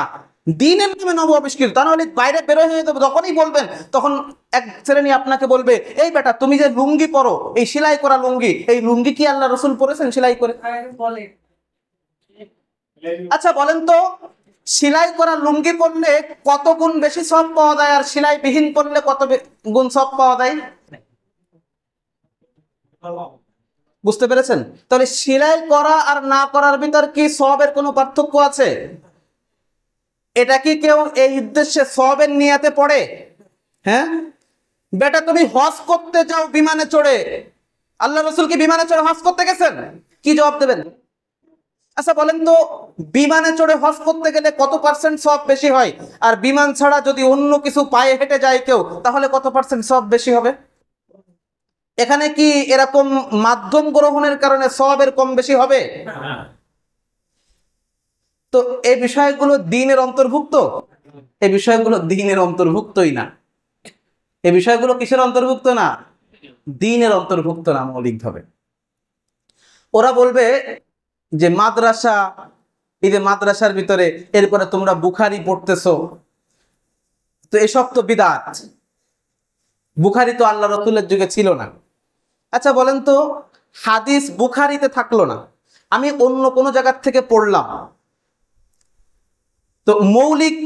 দ্বীনের নামে নব আবিষ্কৃত, তা নাহলে বাইরে বের হয়ে যাবে। যখনই বলবেন তখন এক শ্রেণী আপনাকে বলবে, এই বেটা তুমি যে লুঙ্গি পরো, এই সেলাই করা লুঙ্গি, এই লুঙ্গি কি আল্লাহ রাসূল পরেছেন সেলাই করে? আচ্ছা বলেন তো, সেলাই করা লুঙ্গি পরলে কত গুণ বেশি সওয়াব পাওয়া যায়, আর সেলাই বিহীন পরলে কত গুণ সওয়াব পাওয়া যায়? বুঝতে পেরেছেন? তাহলে সেলাই করা আর না করার ভিতর কি সওয়াবের কোনো পার্থক্য আছে? এটা কি কেউ এই উদ্দেশ্যে সওয়াবের নিয়াতে পড়ে? হ্যাঁ, বেটা তুমি হজ করতে যাও বিমানে চড়ে, আল্লাহ রাসূল কি বিমানে চড়ে হজ করতে গেছেন? কি জবাব দেবেন? আচ্ছা বলেন তো, বিমানে চড়ে হজ করতে গেলে কত পার্সেন্ট সওয়াব বেশি হয়, আর বিমান ছাড়া যদি অন্য কিছু পায়ে হেঁটে যায় কেউ, তাহলে কত পার্সেন্ট সওয়াব বেশি হবে? এখানে কি এরকম মাধ্যম গ্রহণের কারণে সওয়াবের কম বেশি হবে? তো এই বিষয়গুলো দ্বীনের অন্তর্ভুক্ত? এই বিষয়গুলো দ্বীনের অন্তর্ভুক্তই না। এই বিষয়গুলো কিসের অন্তর্ভুক্ত না? দ্বীনের অন্তর্ভুক্ত না মৌলিকভাবে। ওরা বলবে যে মাদ্রাসা, এই যে মাদ্রাসার ভিতরে এরপরে তোমরা বুখারী পড়তেছো, তো এসব তো বিদআত। বুখারী তো আল্লাহ রাসূলের যুগে ছিল না। আচ্ছা বলেন তো, হাদিস বুখারীতে থাকলো না, আমি অন্য কোনো জায়গার থেকে পড়লাম, তো মৌলিক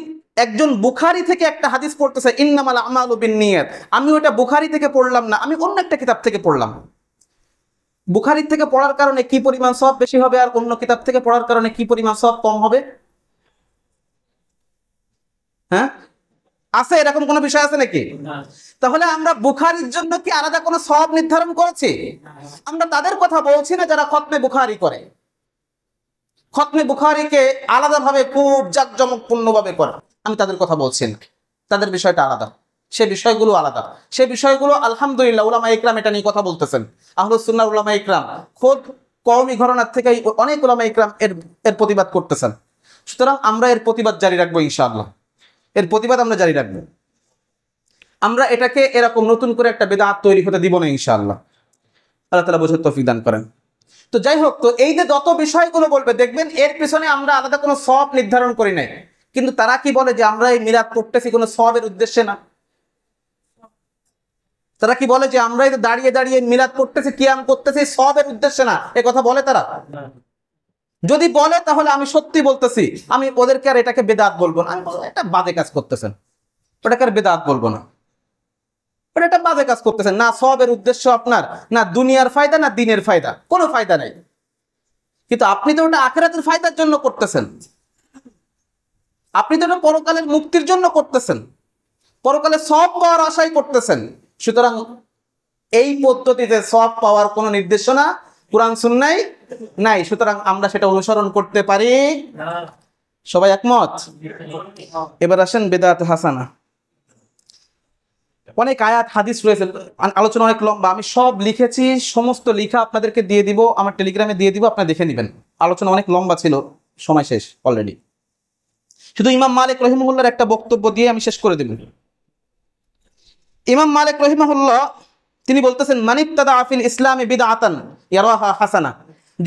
একজন বুখারী থেকে একটা হাদিস পড়তেছে ইন্নামাল আমালু বিন্নিয়াত, আমি ওটা বুখারী থেকে পড়লাম না, আমি অন্য একটা কিতাব থেকে পড়লাম। বুখারী থেকে পড়ার কারণে কি পরিমাণ সওয়াব বেশি হবে, আর অন্য কিতাব থেকে পড়ার কারণে কি পরিমাণ সওয়াব কম হবে? হ্যাঁ, আছে এরকম কোনো বিষয় আছে নাকি? তাহলে আমরা বুখারীর জন্য কি আলাদা কোনো সওয়াব নির্ধারণ করেছি? আমরা তাদের কথা বলছি না যারা খতমে বুখারী করে। খতমে বুখারীকে আলাদাভাবে খুব জাঁকজমকপূর্ণভাবে করে, আমি তাদের কথা বলছি না। তাদের বিষয়টা আলাদা, সে বিষয়গুলো আলাদা। সে বিষয়গুলো আলহামদুলিল্লাহ উলামা ইকরাম এটা নিয়ে কথা বলতেছেন। আহলুস সুন্নাহ উলামা ইকরাম খোদ কওমি ঘরানার থেকে অনেক উলামা ইকরাম এর এর প্রতিবাদ করতেছেন। সুতরাং আমরা এর প্রতিবাদ জারি রাখবো ইনশাআল্লাহ। এর প্রতিবাদ আমরা জারি রাখবো। আমরা এটাকে এরকম নতুন করে একটা বিদআত তৈরি হতে দিব না ইনশাআল্লাহ। আল্লাহ তাআলা বোঝার তৌফিক দান করেন। তো যাই হোক, তো এই যে যত বিষয়গুলো বলবে দেখবেন এর পিছনে আমরা আলাদা কোনো সওয়াব নির্ধারণ করি নাই, কিন্তু তারা কি বলে যে আমরা এই মিলাদ করতেছি কোনো সওয়াবের উদ্দেশ্যে না। তারা কি বলে যে আমরা এই দাঁড়িয়ে দাঁড়িয়ে মিলাদ করতেছি, কিয়াম করতেছি সওয়াবের উদ্দেশ্যে না, এ কথা বলে তারা? যদি বলে তাহলে আমি সত্যি বলতেছি, আমি ওদেরকে আর এটাকে বেদাত বলবো না। আমি বলবো এটা বাজে কাজ করতেছেন, ওটাকে আর বেদাত বলবো না। ওটা একটা বাজে কাজ করতেছেন, না সওয়াবের উদ্দেশ্য আপনার, না দুনিয়ার ফায়দা, না দ্বীনের ফায়দা, কোনো ফায়দা নাই। কিন্তু আপনি তো ওটা আখিরাতের ফায়দার জন্য করতেছেন, আপনি তো ওটা পরকালের মুক্তির জন্য করতেছেন, পরকালে সওয়াব পাওয়ার আশাই করতেছেন। সুতরাং এই পদ্ধতিতে সওয়াব পাওয়ার কোনো নির্দেশনা কুরআন সুন্নাহয় নাই, সুতরাং আমরা সেটা অনুসরণ করতে পারি না। সবাই একমত? এবার আসেন বিদআত হাসানা। অনেক আয়াত হাদিস রয়েছে, আলোচনা অনেক লম্বা, আমি সব লিখেছি, সমস্ত লিখা আপনাদেরকে দিয়ে দিব, আমার টেলিগ্রামে দিয়ে দিব, আপনারা দেখে নেবেন। আলোচনা অনেক লম্বা ছিল, সময় শেষ অলরেডি। শুধু ইমাম মালিক রহিমাহুল্লাহর একটা বক্তব্য দিয়ে আমি শেষ করে দেব। ইমাম মালিক রহিমাহুল্লাহ তিনি বলতেছেন, মানিবতাদা ফিল ইসলামি বিদআতান ইয়ারাহা হাসানা,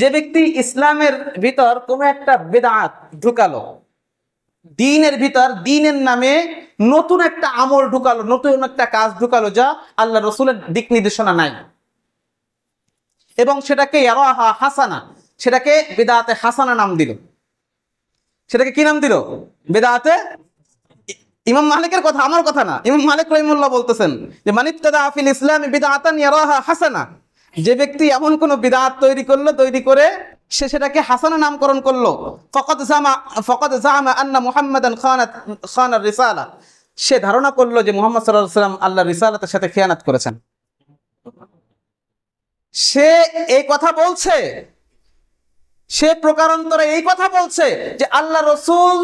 যে ব্যক্তি ইসলামের ভিতর কোন একটা বিদআত ঢুকালো, দ্বীনের ভিতর দ্বীনের নামে নতুন একটা আমল ঢুকালো, নতুন একটা কাজ ঢুকালো যা আল্লাহ রাসূলের দিক নির্দেশনা নাই, এবং সেটাকে ইয়ারাহা হাসানা, সেটাকে বিদআতে হাসানা নাম দিল। সেটাকে কি নাম দিল? বিদআতে। ইমাম মালিকের কথা, আমার কথা না, ইমাম মালিক রহিমাহুল্লাহ বলতেছেন যে মানিবতাদা ফিল ইসলামি বিদআতান ইয়ারাহা হাসানা, যে ব্যক্তি এমন কোন বিদআত তৈরি করলো, তৈরি করে সে সেটাকে হাসানা নামকরণ করলো, ফাকাদ জামা আন্না মুহাম্মাদান খানার রিসালা, সে ধারণা করলো যে মুহাম্মদ সাল্লাল্লাহু আলাইহি ওয়াসাল্লাম আল্লাহর রিসালাতের সাথে খিয়ানাত করেছেন। সে এই কথা বলছে, সে প্রকারান্তরে এই কথা বলছে যে আল্লাহ রাসূল,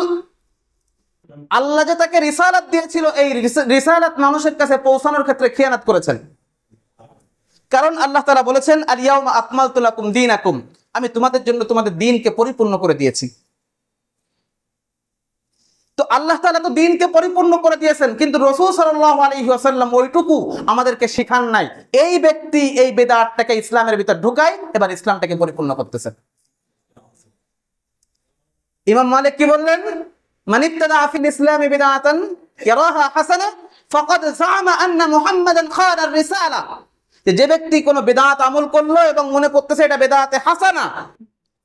আল্লাহ যে তাকে রিসালাত দিয়েছিল, এই রিসালাত মানুষের কাছে পৌঁছানোর ক্ষেত্রে খিয়ানাত করেছেন। কারণ আল্লাহ তাআলা বলেছেন, আল ইয়াউমা আকমালতু লাকুম দীনাকুম, আমি তোমাদের জন্য তোমাদের দ্বীনকে পরিপূর্ণ করে দিয়েছি। তো আল্লাহ তাআলা তো দ্বীনকে পরিপূর্ণ করে দিয়েছেন, কিন্তু রাসূল সাল্লাল্লাহু আলাইহি ওয়াসাল্লাম ওইটুকু আমাদেরকে শিখান নাই। এই ব্যক্তি এই বিদআতটাকে ইসলামের ভিতর ঢুকায়, এবার ইসলামটাকে পরিপূর্ণ করতেছে। ইমাম মালিক কি বললেন? মানিবতাদা ফিল ইসলামি বিদআতান ইয়ারাহা হাসানা ফাকাদ জামা আন্না মুহাম্মাদান খানার রিসালা, যে ব্যক্তি কোন বিদআত আমল করলো এবং মনে করতেছে এটা বিদআতে হাসানা,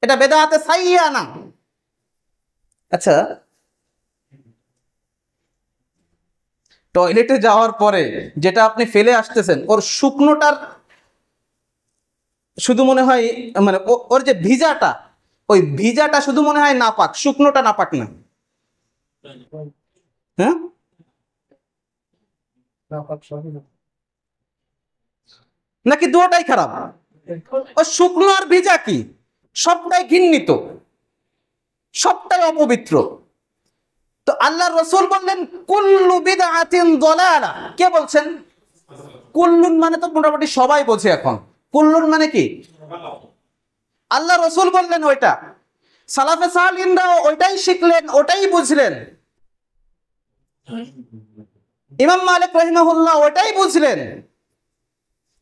এটা বিদআতে সাইয়্যা না। আচ্ছা, টয়লেটে যাওয়ার পরে যেটা আপনি ফেলে আসতেছেন, ওর শুকনোটার শুধু মনে হয়, মানে ওর যে ভিজাটা, ওই ভিজাটা শুধু মনে হয় নাপাক, শুকনোটা নাপাক না? হ্যাঁ, নাকি দুটোটাই খারাপ? ও শুকনো আর ভিজা কি সবটাই ঘৃণিত। সবটাই অপবিত্র। তো আল্লাহর রাসূল বললেন কুল্লু বিদআতিন দালালা। কে বলছেন? কুল্লুন মানে তো মোটামুটি সবাই বোঝে এখন। কুল্লুন মানে কি? আল্লাহ রাসূল বললেন ওইটা, সালাফে সালিহিনরাও ওইটাই শিখলেন, ওটাই বুঝলেন। ইমাম মালিক রাহিমাহুল্লাহ ওটাই বুঝলেন,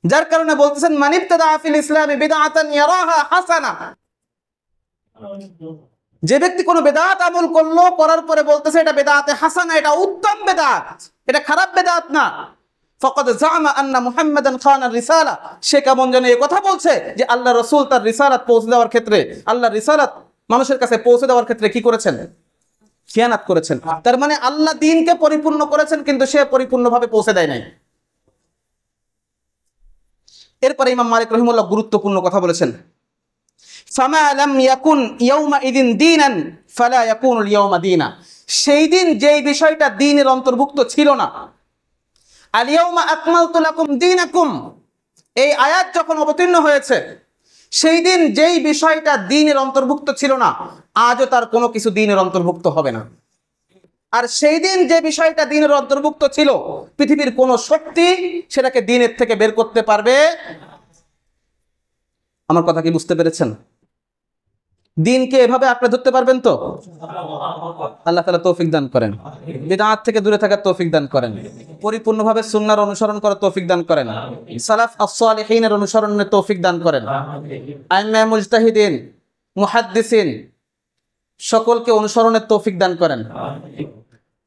যার কারণে বলতেছেন মান ইবতাদা ফিল ইসলামি বিদআতান ইয়ারাহা হাসানা। যে ব্যক্তি কোনো বেদাত আমল করলো, করার পরে বলতেছে এটা বেদাতে হাসানা, এটা উত্তম বেদাত, এটা খারাপ বেদাত না, ফাকাদ জামা আন্না মুহাম্মাদান খানা রিসালা, সে কেমন যেন এই কথা বলছে যে আল্লাহ রাসূল তার রিসালাত পৌঁছে দেওয়ার ক্ষেত্রে, আল্লাহর রিসালাত মানুষের কাছে পৌঁছে দেওয়ার ক্ষেত্রে কি করেছেন? খিয়ানাত করেছেন। তার মানে আল্লাহ দ্বীনকে পরিপূর্ণ করেছেন কিন্তু সে পরিপূর্ণভাবে পৌঁছে দেয় নাই। এরপরে ইমাম মালিক রাহিমাহুল্লাহ গুরুত্বপূর্ণ কথা বলেছেন, ফামা লাম ইয়াকুন ইয়াউমা ইদিন দীনান ফালা ইয়াকুনুল ইয়াউমা দীনা। সেই দিন যেই বিষয়টা দ্বীনের অন্তর্ভুক্ত ছিল না, আল ইয়াউমা আকমালতু লাকুম দীনাকুম, এই আয়াত যখন অবতীর্ণ হয়েছে, সেই দিন যেই বিষয়টা দ্বীনের অন্তর্ভুক্ত ছিল না, আজও তার কোনো কিছু দ্বীনের অন্তর্ভুক্ত হবে না। আর সেই দিন যে বিষয়টা দ্বীনের অন্তর্ভুক্ত ছিল, পৃথিবীর কোনো শক্তি সেটাকে দ্বীনের থেকে বের করতে পারবে। আমার কথা কি বুঝতে পেরেছেন? দ্বীনকে এভাবে আপনি ধরতে পারবেন তো? আল্লাহ তাআলা তৌফিক দান করেন, বিদআত থেকে দূরে থাকার তৌফিক দান করেন, পরিপূর্ণভাবে সুন্নাহর অনুসরণ করার তৌফিক দান করেন, সালাফ as-সালিহিনের অনুসরণের তৌফিক দান করেন, আইম্মা মুজতাহিদিন, মুহাদ্দিসিন সকলকে অনুসরণের তৌফিক দান করেন,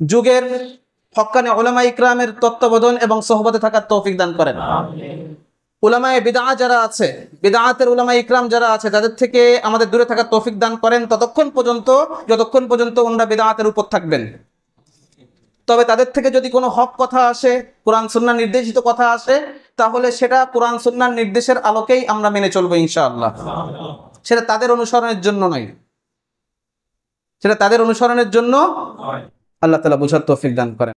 যুগের হক্কানি উলামা ইকরামের তত্ত্বাবধান এবং সোহবতে থাকার তৌফিক দান করেন। উলামায়ে বিদআ যারা আছে, বিদআতের উলামা ইকরাম যারা আছে, তাদের থেকে আমাদের দূরে থাকার তৌফিক দান করেন ততক্ষণ পর্যন্ত যতক্ষণ পর্যন্ত ওনারা বিদআতের উপর থাকবেন। তবে তাদের থেকে যদি কোনো হক কথা আসে, কোরআন সুন্নাহ নির্দেশিত কথা আসে, তাহলে সেটা কোরআন সুন্নাহর নির্দেশের আলোকেই আমরা মেনে চলবো ইনশাআল্লাহ। সেটা তাদের অনুসরণের জন্য নয়, সেটা তাদের অনুসরণের জন্য। আল্লাহ তাআলা বুঝার তৌফিক দান করেন।